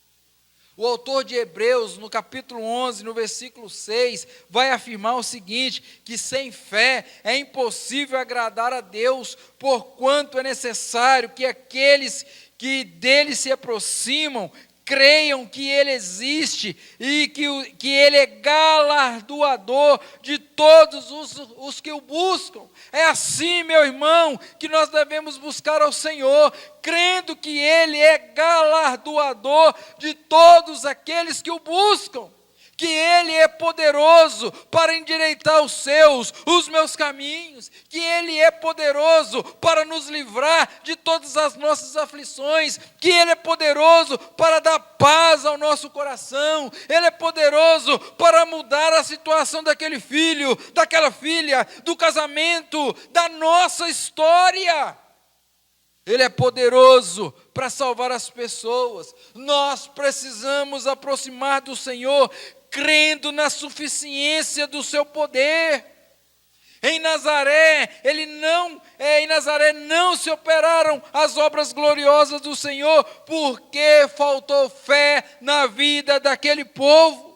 O autor de Hebreus, no capítulo 11, no versículo 6, vai afirmar o seguinte, que sem fé é impossível agradar a Deus, porquanto é necessário que aqueles que dele se aproximam creiam que Ele existe e que Ele é galardoador de todos os que o buscam. É assim, meu irmão, que nós devemos buscar ao Senhor, crendo que Ele é galardoador de todos aqueles que o buscam, que Ele é poderoso para endireitar os meus caminhos, que Ele é poderoso para nos livrar de todas as nossas aflições, que Ele é poderoso para dar paz ao nosso coração, Ele é poderoso para mudar a situação daquele filho, daquela filha, do casamento, da nossa história. Ele é poderoso para salvar as pessoas. Nós precisamos aproximar do Senhor, crendo na suficiência do seu poder. Em Nazaré não se operaram as obras gloriosas do Senhor, porque faltou fé na vida daquele povo.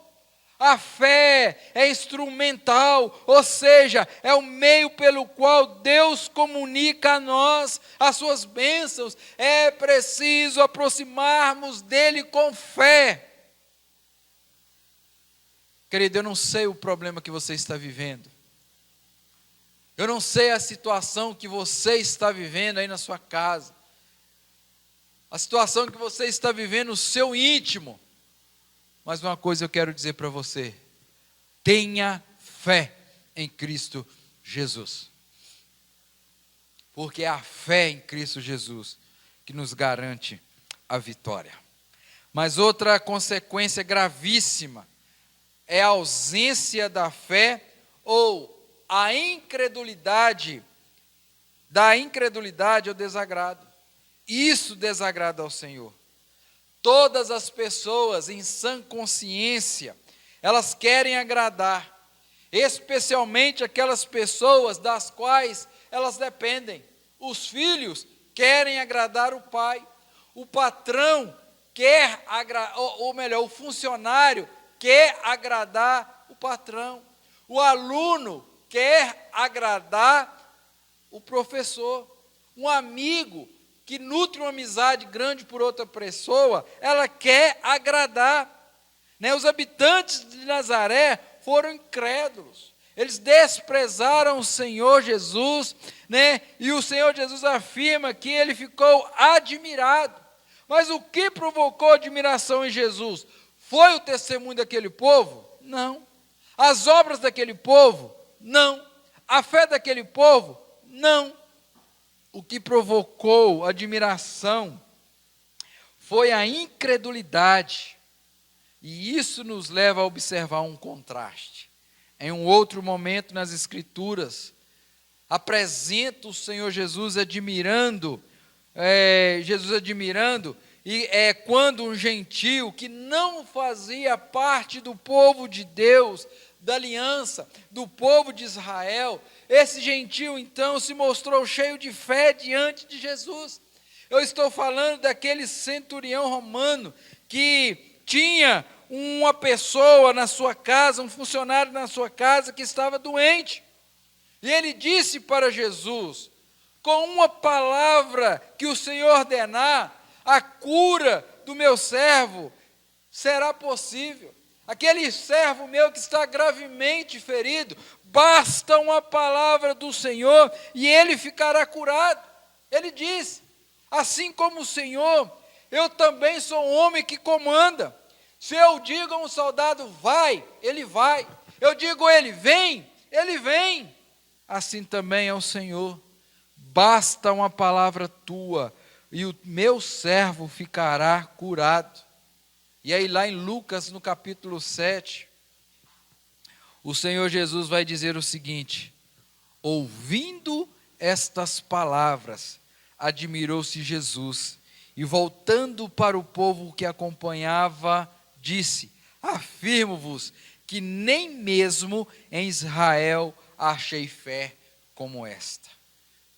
A fé é instrumental, ou seja, é o meio pelo qual Deus comunica a nós as suas bênçãos. É preciso aproximarmos dele com fé. Querido, eu não sei o problema que você está vivendo. Eu não sei a situação que você está vivendo aí na sua casa. A situação que você está vivendo no seu íntimo. Mas uma coisa eu quero dizer para você. Tenha fé em Cristo Jesus. Porque é a fé em Cristo Jesus que nos garante a vitória. Mas outra consequência gravíssima é a ausência da fé ou a incredulidade, da incredulidade ao desagrado. Isso desagrada ao Senhor. Todas as pessoas em sã consciência, elas querem agradar, especialmente aquelas pessoas das quais elas dependem. Os filhos querem agradar o pai, o patrão quer agradar, ou melhor, o funcionário quer agradar o patrão. O aluno quer agradar o professor. Um amigo que nutre uma amizade grande por outra pessoa, ela quer agradar. Né? Os habitantes de Nazaré foram incrédulos. Eles desprezaram o Senhor Jesus, né? E o Senhor Jesus afirma que ele ficou admirado. Mas o que provocou admiração em Jesus? Foi o testemunho daquele povo? Não. As obras daquele povo? Não. A fé daquele povo? Não. O que provocou admiração foi a incredulidade. E isso nos leva a observar um contraste. Em um outro momento nas Escrituras, apresenta o Senhor Jesus admirando, e é quando um gentio que não fazia parte do povo de Deus, da aliança, do povo de Israel, esse gentio então se mostrou cheio de fé diante de Jesus. Eu estou falando daquele centurião romano que tinha uma pessoa na sua casa, um funcionário na sua casa que estava doente. E ele disse para Jesus: com uma palavra que o Senhor ordenar, a cura do meu servo será possível. Aquele servo meu que está gravemente ferido, basta uma palavra do Senhor e ele ficará curado. Ele disse: assim como o Senhor, eu também sou um homem que comanda. Se eu digo a um soldado, vai, ele vai. Eu digo a ele, vem, ele vem. Assim também é o Senhor. Basta uma palavra tua e o meu servo ficará curado. E aí lá em Lucas, no capítulo 7, o Senhor Jesus vai dizer o seguinte: ouvindo estas palavras, admirou-se Jesus, e voltando para o povo que acompanhava, disse: afirmo-vos que nem mesmo em Israel achei fé como esta.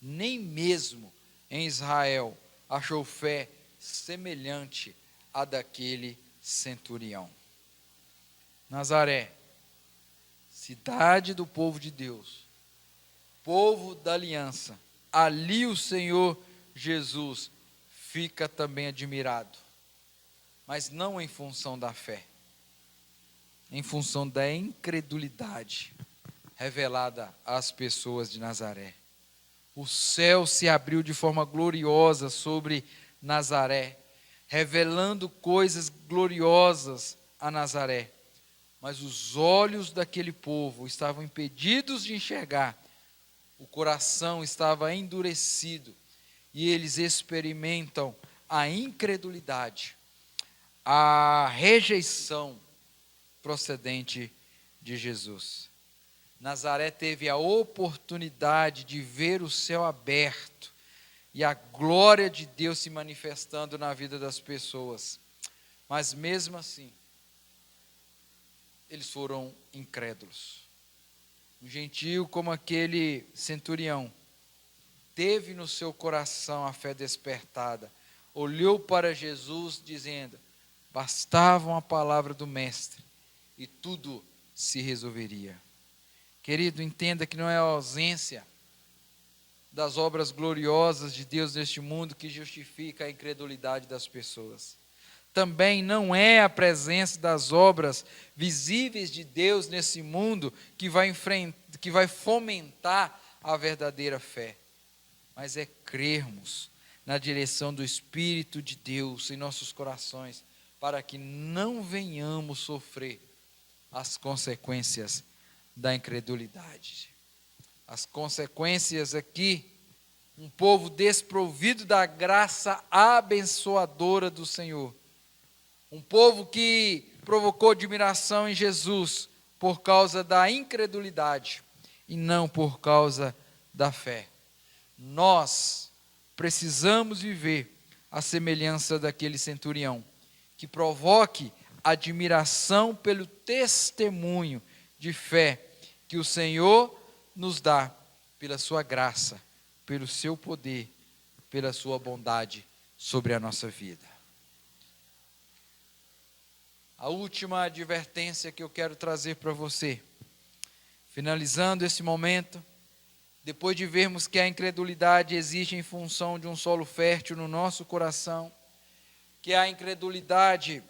Nem mesmo em Israel achou fé semelhante à daquele centurião. Nazaré, cidade do povo de Deus, povo da aliança, ali o Senhor Jesus fica também admirado, mas não em função da fé, em função da incredulidade revelada às pessoas de Nazaré. O céu se abriu de forma gloriosa sobre Nazaré, revelando coisas gloriosas a Nazaré. Mas os olhos daquele povo estavam impedidos de enxergar, o coração estava endurecido, e eles experimentam a incredulidade, a rejeição procedente de Jesus. Nazaré teve a oportunidade de ver o céu aberto e a glória de Deus se manifestando na vida das pessoas. Mas mesmo assim, eles foram incrédulos. Um gentio como aquele centurião teve no seu coração a fé despertada, olhou para Jesus dizendo: bastava uma palavra do mestre e tudo se resolveria. Querido, entenda que não é a ausência das obras gloriosas de Deus neste mundo que justifica a incredulidade das pessoas. Também não é a presença das obras visíveis de Deus nesse mundo que vai fomentar a verdadeira fé. Mas é crermos na direção do Espírito de Deus em nossos corações, para que não venhamos sofrer as consequências da incredulidade. As consequências aqui, um povo desprovido da graça abençoadora do Senhor. Um povo que provocou admiração em Jesus por causa da incredulidade e não por causa da fé. Nós precisamos viver a semelhança daquele centurião, que provoque admiração pelo testemunho de fé que o Senhor nos dá pela sua graça, pelo seu poder, pela sua bondade sobre a nossa vida. A última advertência que eu quero trazer para você, finalizando esse momento, depois de vermos que a incredulidade existe em função de um solo fértil no nosso coração, que a incredulidade,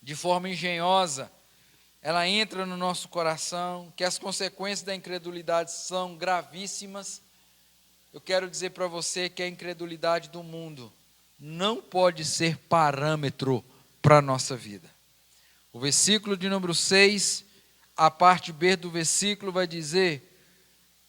de forma engenhosa, ela entra no nosso coração, que as consequências da incredulidade são gravíssimas, eu quero dizer para você que a incredulidade do mundo não pode ser parâmetro para a nossa vida. O versículo de número 6, a parte B do versículo vai dizer: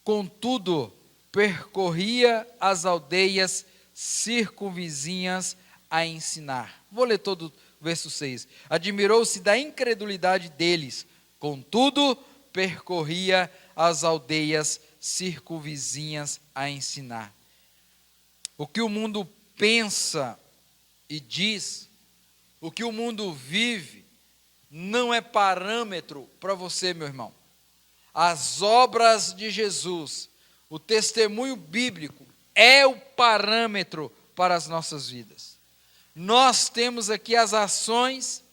contudo, percorria as aldeias circunvizinhas a ensinar. Vou ler todo o verso 6. Admirou-se da incredulidade deles, contudo, percorria as aldeias circunvizinhas a ensinar. O que o mundo pensa e diz, o que o mundo vive, não é parâmetro para você, meu irmão. As obras de Jesus, o testemunho bíblico, é o parâmetro para as nossas vidas. Nós temos aqui as ações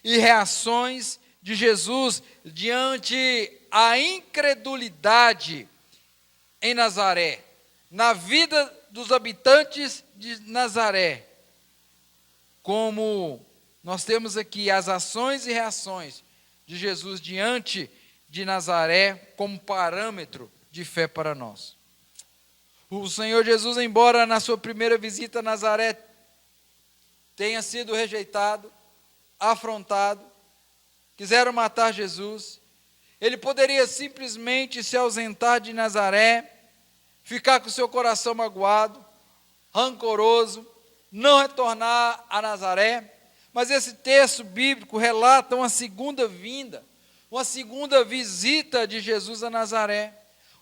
e reações de Jesus diante a incredulidade em Nazaré, na vida dos habitantes de Nazaré. Como nós temos aqui as ações e reações de Jesus diante de Nazaré como parâmetro de fé para nós. O Senhor Jesus, embora na sua primeira visita a Nazaré tenha sido rejeitado, afrontado, quiseram matar Jesus, ele poderia simplesmente se ausentar de Nazaré, ficar com seu coração magoado, rancoroso, não retornar a Nazaré. Mas esse texto bíblico relata uma segunda vinda, uma segunda visita de Jesus a Nazaré.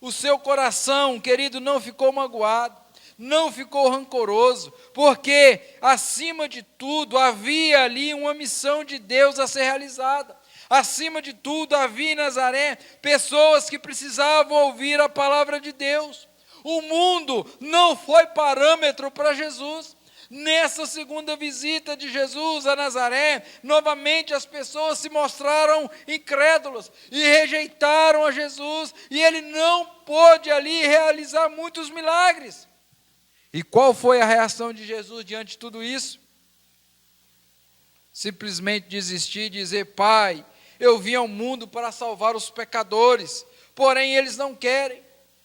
O seu coração, querido, não ficou magoado, não ficou rancoroso, porque, acima de tudo, havia ali uma missão de Deus a ser realizada. Acima de tudo, havia em Nazaré pessoas que precisavam ouvir a palavra de Deus. O mundo não foi parâmetro para Jesus. Nessa segunda visita de Jesus a Nazaré, novamente as pessoas se mostraram incrédulas e rejeitaram a Jesus, e ele não pôde ali realizar muitos milagres. E qual foi a reação de Jesus diante de tudo isso? Simplesmente desistir e dizer: Pai, eu vim ao mundo para salvar os pecadores, porém eles não querem.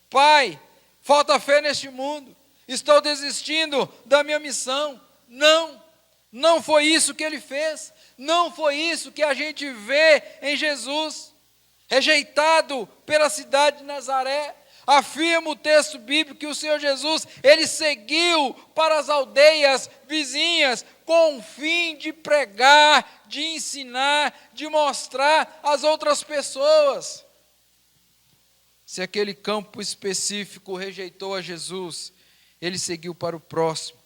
Pai, falta fé neste mundo. Estou desistindo da minha missão. Não foi isso que ele fez. Não foi isso que a gente vê em Jesus. Rejeitado pela cidade de Nazaré, afirma o texto bíblico que o Senhor Jesus, ele seguiu para as aldeias vizinhas com o fim de pregar, de ensinar, de mostrar às outras pessoas. Se aquele campo específico rejeitou a Jesus, ele seguiu para o próximo.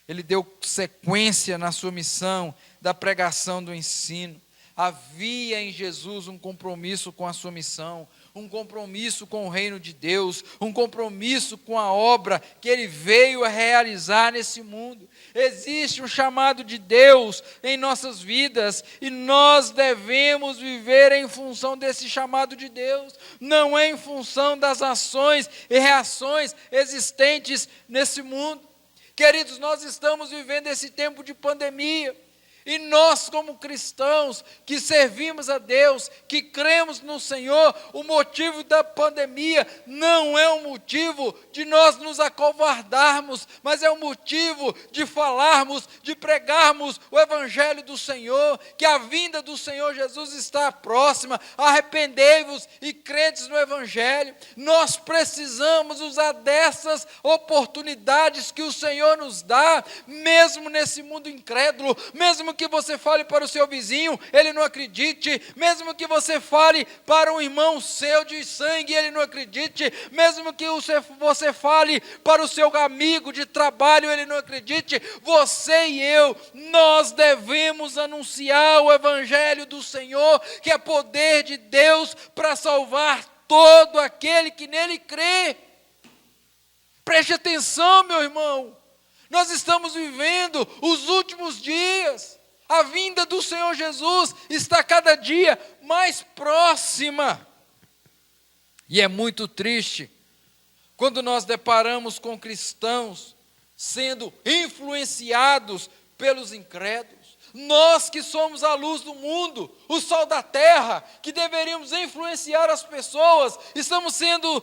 Ele deu sequência na sua missão da pregação do ensino. Havia em Jesus um compromisso com a sua missão, um compromisso com o reino de Deus, um compromisso com a obra que ele veio a realizar nesse mundo. Existe um chamado de Deus em nossas vidas e nós devemos viver em função desse chamado de Deus, não é em função das ações e reações existentes nesse mundo. Queridos, nós estamos vivendo esse tempo de pandemia. E nós, como cristãos, que servimos a Deus, que cremos no Senhor, o motivo da pandemia não é um motivo de nós nos acovardarmos, mas é um motivo de falarmos, de pregarmos o Evangelho do Senhor, que a vinda do Senhor Jesus está próxima. Arrependei-vos e credes no Evangelho. Nós precisamos usar dessas oportunidades que o Senhor nos dá, mesmo nesse mundo incrédulo, mesmo que você fale para o seu vizinho, ele não acredite, mesmo que você fale para um irmão seu de sangue, ele não acredite, mesmo que você fale para o seu amigo de trabalho, ele não acredite, você e eu, nós devemos anunciar o Evangelho do Senhor, que é poder de Deus para salvar todo aquele que nele crê. Preste atenção, meu irmão, nós estamos vivendo os últimos dias. A vinda do Senhor Jesus está cada dia mais próxima. E é muito triste quando nós deparamos com cristãos sendo influenciados pelos incrédulos. Nós que somos a luz do mundo, o sol da terra, que deveríamos influenciar as pessoas, estamos sendo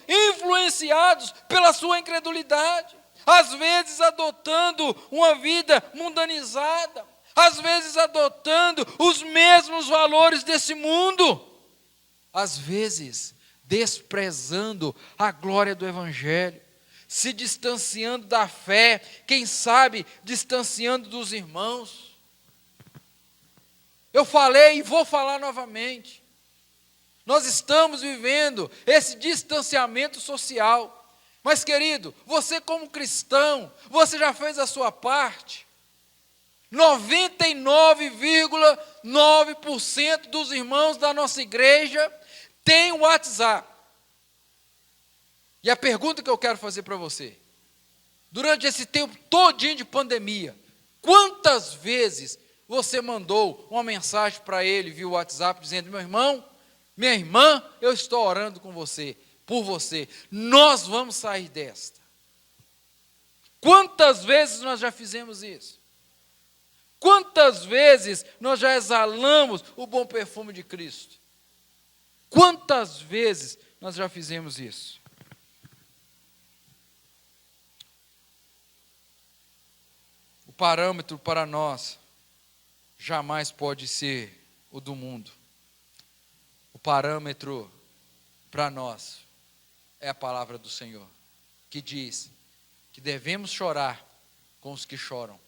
influenciados pela sua incredulidade. Às vezes adotando uma vida mundanizada, às vezes adotando os mesmos valores desse mundo, às vezes desprezando a glória do Evangelho, se distanciando da fé, quem sabe distanciando dos irmãos. Eu falei e vou falar novamente. Nós estamos vivendo esse distanciamento social. Mas, querido, você como cristão, você já fez a sua parte. 99,9% dos irmãos da nossa igreja têm o WhatsApp. E a pergunta que eu quero fazer para você, durante esse tempo todinho de pandemia, quantas vezes você mandou uma mensagem para ele via WhatsApp dizendo: meu irmão, minha irmã, eu estou orando com você, por você, nós vamos sair desta. Quantas vezes nós já fizemos isso? Quantas vezes nós já exalamos o bom perfume de Cristo? Quantas vezes nós já fizemos isso? O parâmetro para nós jamais pode ser o do mundo. O parâmetro para nós é a palavra do Senhor, que diz que devemos chorar com os que choram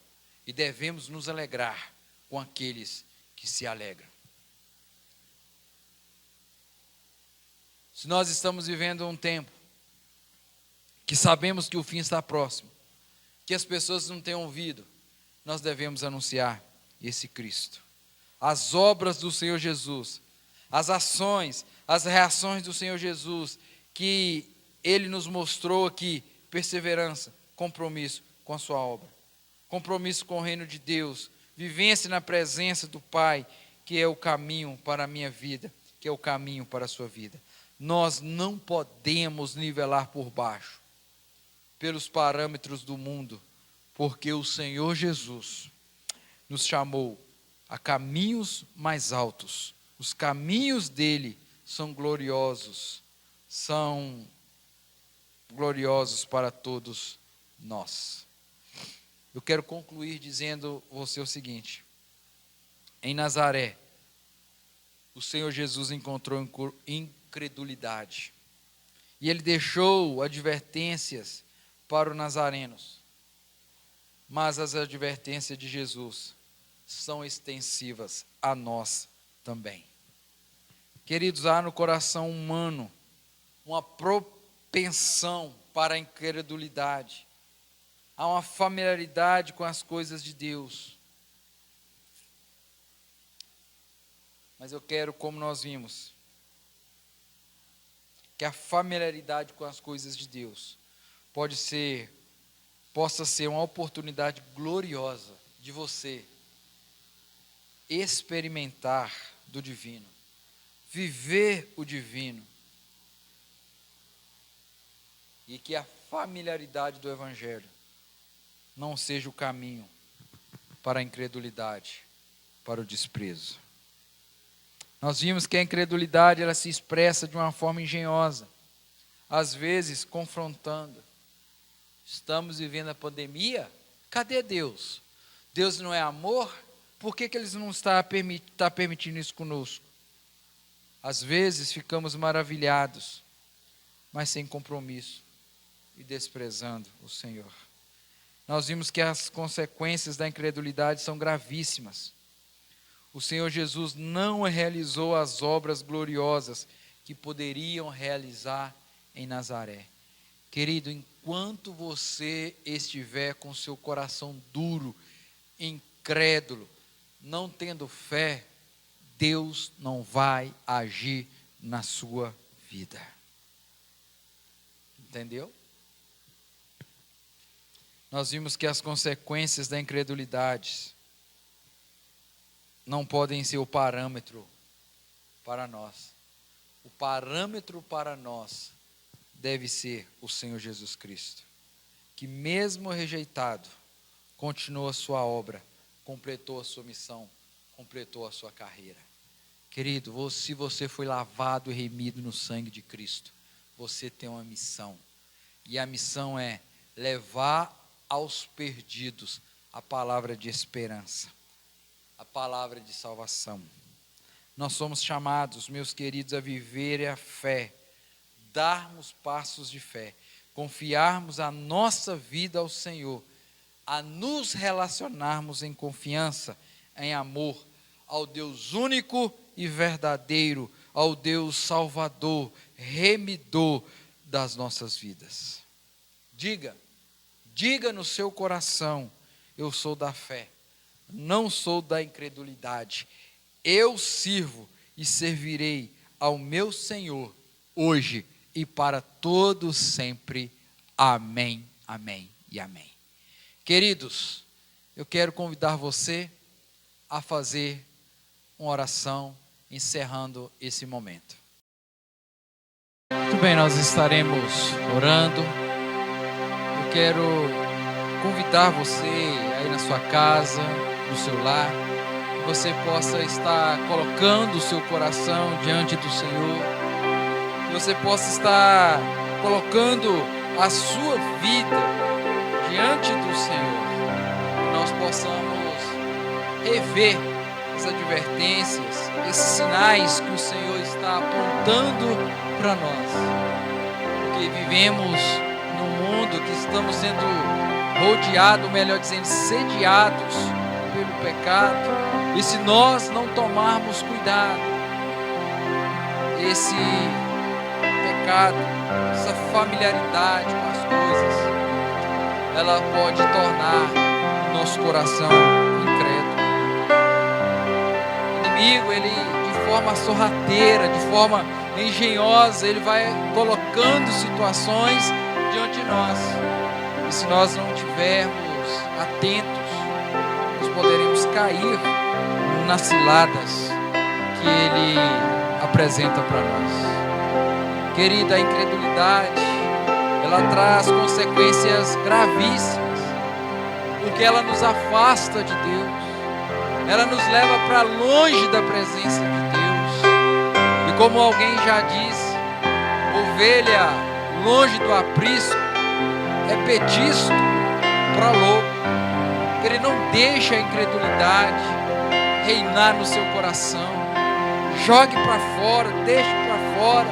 e devemos nos alegrar com aqueles que se alegram. Se nós estamos vivendo um tempo que sabemos que o fim está próximo, que as pessoas não têm ouvido, nós devemos anunciar esse Cristo. As obras do Senhor Jesus, as ações, as reações do Senhor Jesus, que Ele nos mostrou aqui: perseverança, compromisso com a sua obra, compromisso com o reino de Deus, vivência na presença do Pai, que é o caminho para a minha vida, que é o caminho para a sua vida. Nós não podemos nivelar por baixo, pelos parâmetros do mundo, porque o Senhor Jesus nos chamou a caminhos mais altos. Os caminhos dele são gloriosos para todos nós. Eu quero concluir dizendo a você o seguinte: em Nazaré, o Senhor Jesus encontrou incredulidade, e ele deixou advertências para os nazarenos, mas as advertências de Jesus são extensivas a nós também. Queridos, há no coração humano uma propensão para a incredulidade, há uma familiaridade com as coisas de Deus. Mas eu quero, como nós vimos, que a familiaridade com as coisas de Deus possa ser uma oportunidade gloriosa de você experimentar do divino, viver o divino, e que a familiaridade do Evangelho não seja o caminho para a incredulidade, para o desprezo. Nós vimos que a incredulidade ela se expressa de uma forma engenhosa, às vezes confrontando. Estamos vivendo a pandemia, cadê Deus? Deus não é amor? Por que Ele não está permitindo isso conosco? Às vezes ficamos maravilhados, mas sem compromisso e desprezando o Senhor. Nós vimos que as consequências da incredulidade são gravíssimas. O Senhor Jesus não realizou as obras gloriosas que poderiam realizar em Nazaré. Querido, enquanto você estiver com seu coração duro, incrédulo, não tendo fé, Deus não vai agir na sua vida. Entendeu? Nós vimos que as consequências da incredulidade não podem ser o parâmetro para nós. O parâmetro para nós deve ser o Senhor Jesus Cristo, que mesmo rejeitado, continuou a sua obra, completou a sua missão, completou a sua carreira. Querido, se você foi lavado e remido no sangue de Cristo, você tem uma missão. E a missão é levar aos perdidos a palavra de esperança, a palavra de salvação. Nós somos chamados, meus queridos, a viver a fé, darmos passos de fé, confiarmos a nossa vida ao Senhor, a nos relacionarmos em confiança, em amor, ao Deus único e verdadeiro, ao Deus Salvador, remidor das nossas vidas. Diga no seu coração: eu sou da fé, não sou da incredulidade. Eu sirvo e servirei ao meu Senhor hoje e para todos sempre. Amém, amém e amém. Queridos, eu quero convidar você a fazer uma oração encerrando esse momento. Muito bem, nós estaremos orando. Eu quero convidar você aí na sua casa, no seu lar, que você possa estar colocando o seu coração diante do Senhor, que você possa estar colocando a sua vida diante do Senhor, que nós possamos rever as advertências, esses sinais que o Senhor está apontando para nós, porque vivemos num mundo que estamos sendo rodeados, melhor dizendo, sediados pelo pecado, e se nós não tomarmos cuidado, esse pecado, essa familiaridade com as coisas, ela pode tornar o nosso coração incrédulo. O inimigo, ele de forma sorrateira, de forma engenhosa, ele vai colocando situações diante de nós, e se nós não estivermos atentos, nós poderemos cair nas ciladas que ele apresenta para nós. Querida, a incredulidade, ela traz consequências gravíssimas, porque ela nos afasta de Deus, ela nos leva para longe da presença de Deus, e como alguém já disse, ovelha longe do aprisco é petisco para lobo. Ele não deixa a incredulidade reinar no seu coração. Jogue para fora, deixe para fora,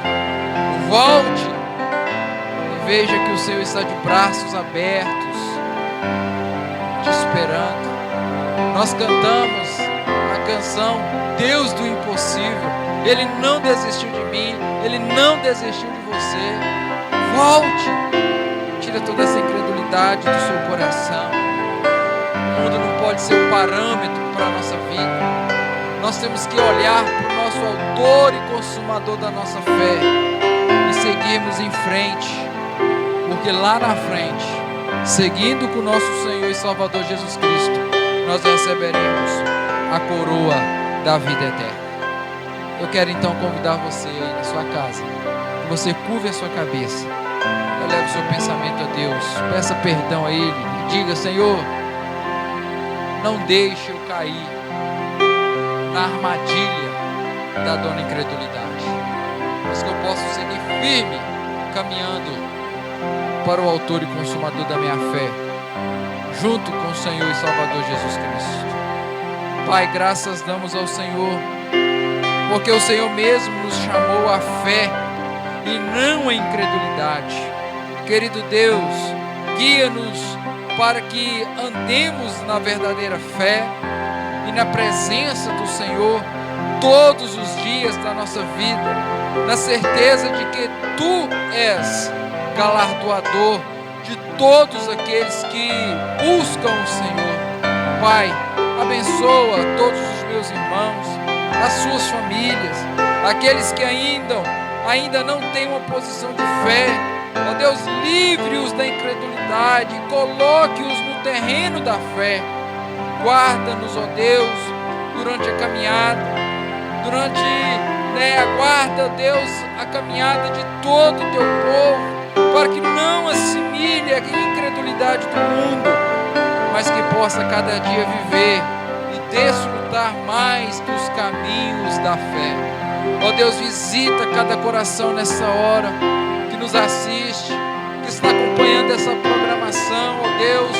volte e veja que o Senhor está de braços abertos, te esperando. Nós cantamos a canção Deus do impossível. Ele não desistiu de mim, Ele não desistiu de você. Volte, tira toda essa incredulidade do seu coração. O mundo não pode ser um parâmetro para a nossa vida. Nós temos que olhar para o nosso autor e consumador da nossa fé e seguirmos em frente, porque lá na frente, seguindo com o nosso Senhor e Salvador Jesus Cristo, nós receberemos a coroa da vida eterna. Eu quero então convidar você aí na sua casa, que você curve a sua cabeça, eleve o seu pensamento a Deus, peça perdão a Ele e diga: Senhor, não deixe eu cair na armadilha da dona incredulidade, mas que eu possa seguir firme, caminhando para o autor e consumador da minha fé, junto com o Senhor e Salvador Jesus Cristo. Pai, graças damos ao Senhor, porque o Senhor mesmo nos chamou à fé e não à incredulidade. Querido Deus, guia-nos para que andemos na verdadeira fé e na presença do Senhor todos os dias da nossa vida, na certeza de que Tu és galardoador de todos aqueles que buscam o Senhor. Pai, abençoa todos os meus irmãos, as suas famílias, aqueles que ainda não têm uma posição de fé. Ó Deus, livre-os da incredulidade, coloque-os no terreno da fé. Guarda-nos, ó Deus, durante a caminhada, durante, aguarda, Deus, a caminhada de todo o teu povo, para que não assimile a incredulidade do mundo, mas que possa cada dia viver e desfrutar mais dos caminhos da fé. Ó Deus, visita cada coração nessa hora, que nos assiste, que está acompanhando essa programação, ó Deus,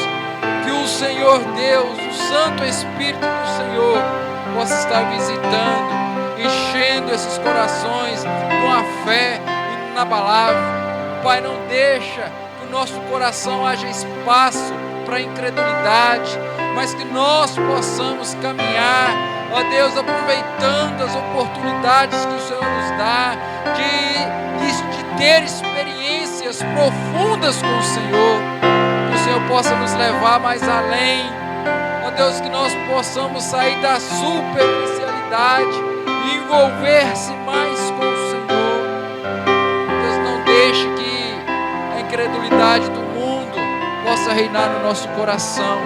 que o Senhor Deus, o Santo Espírito do Senhor, possa estar visitando, enchendo esses corações com a fé inabalável. Pai, não deixa que o nosso coração haja espaço para a incredulidade, mas que nós possamos caminhar, ó Deus, aproveitando as oportunidades que o Senhor nos dá, de ter experiências profundas com o Senhor, que o Senhor possa nos levar mais além, ó Deus, que nós possamos sair da superficialidade e envolver-se mais com o Senhor. Deus, não deixe que a incredulidade do mundo possa reinar no nosso coração,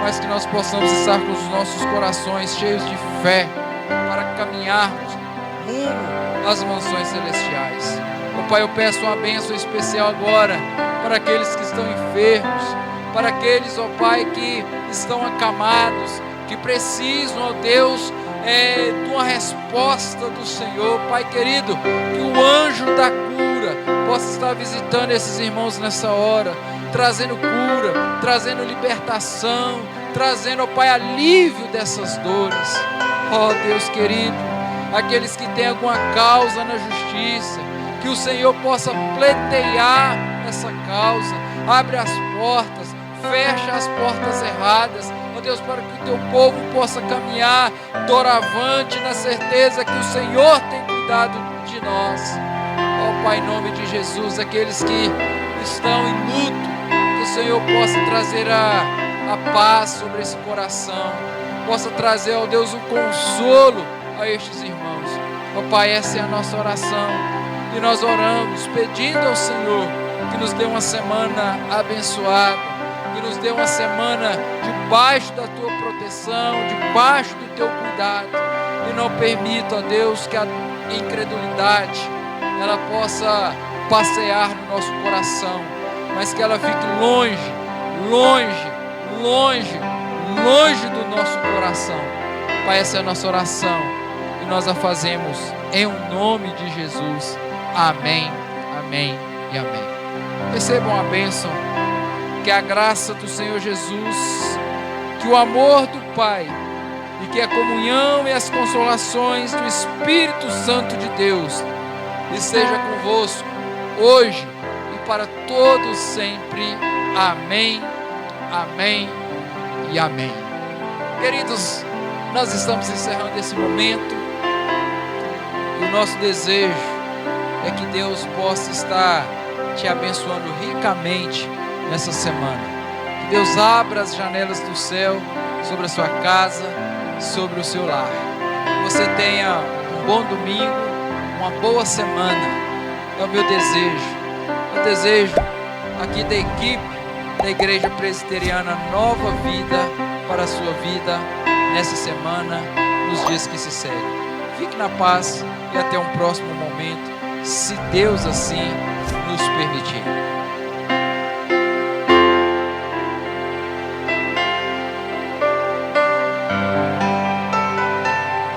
mas que nós possamos estar com os nossos corações cheios de fé para caminharmos rumo às mansões celestiais. Ó Pai, eu peço uma bênção especial agora para aqueles que estão enfermos, para aqueles, ó Pai, que estão acamados, que precisam, ó Deus, de uma resposta do Senhor. Pai querido, que o anjo da cura possa estar visitando esses irmãos nessa hora, trazendo cura, trazendo libertação, trazendo, ó Pai, alívio dessas dores. Ó Deus querido, aqueles que têm alguma causa na justiça, que o Senhor possa pleitear essa causa, abre as portas, fecha as portas erradas, ó Deus, para que o teu povo possa caminhar doravante na certeza que o Senhor tem cuidado de nós. Ó Pai, em nome de Jesus, aqueles que estão em luto, que o Senhor possa trazer a paz sobre esse coração, possa trazer, ó Deus, o consolo a estes irmãos. Ó Pai, essa é a nossa oração, e nós oramos pedindo ao Senhor que nos dê uma semana abençoada, que nos dê uma semana debaixo da tua proteção, debaixo do teu cuidado, e não permita, ó Deus, que a incredulidade ela possa passear no nosso coração, mas que ela fique longe, longe, longe, longe do nosso coração. Pai, essa é a nossa oração e nós a fazemos em nome de Jesus. Amém, amém e amém. Recebam a bênção, que a graça do Senhor Jesus, que o amor do Pai e que a comunhão e as consolações do Espírito Santo de Deus esteja convosco hoje e para todos sempre. Amém, amém e amém. Queridos, nós estamos encerrando esse momento e o nosso desejo é que Deus possa estar te abençoando ricamente nessa semana. Que Deus abra as janelas do céu sobre a sua casa, sobre o seu lar. Que você tenha um bom domingo, uma boa semana. É o meu desejo. Eu desejo aqui da equipe da Igreja Presbiteriana Nova Vida para a sua vida nessa semana, nos dias que se seguem. Fique na paz e até um próximo momento, se Deus assim nos permitir.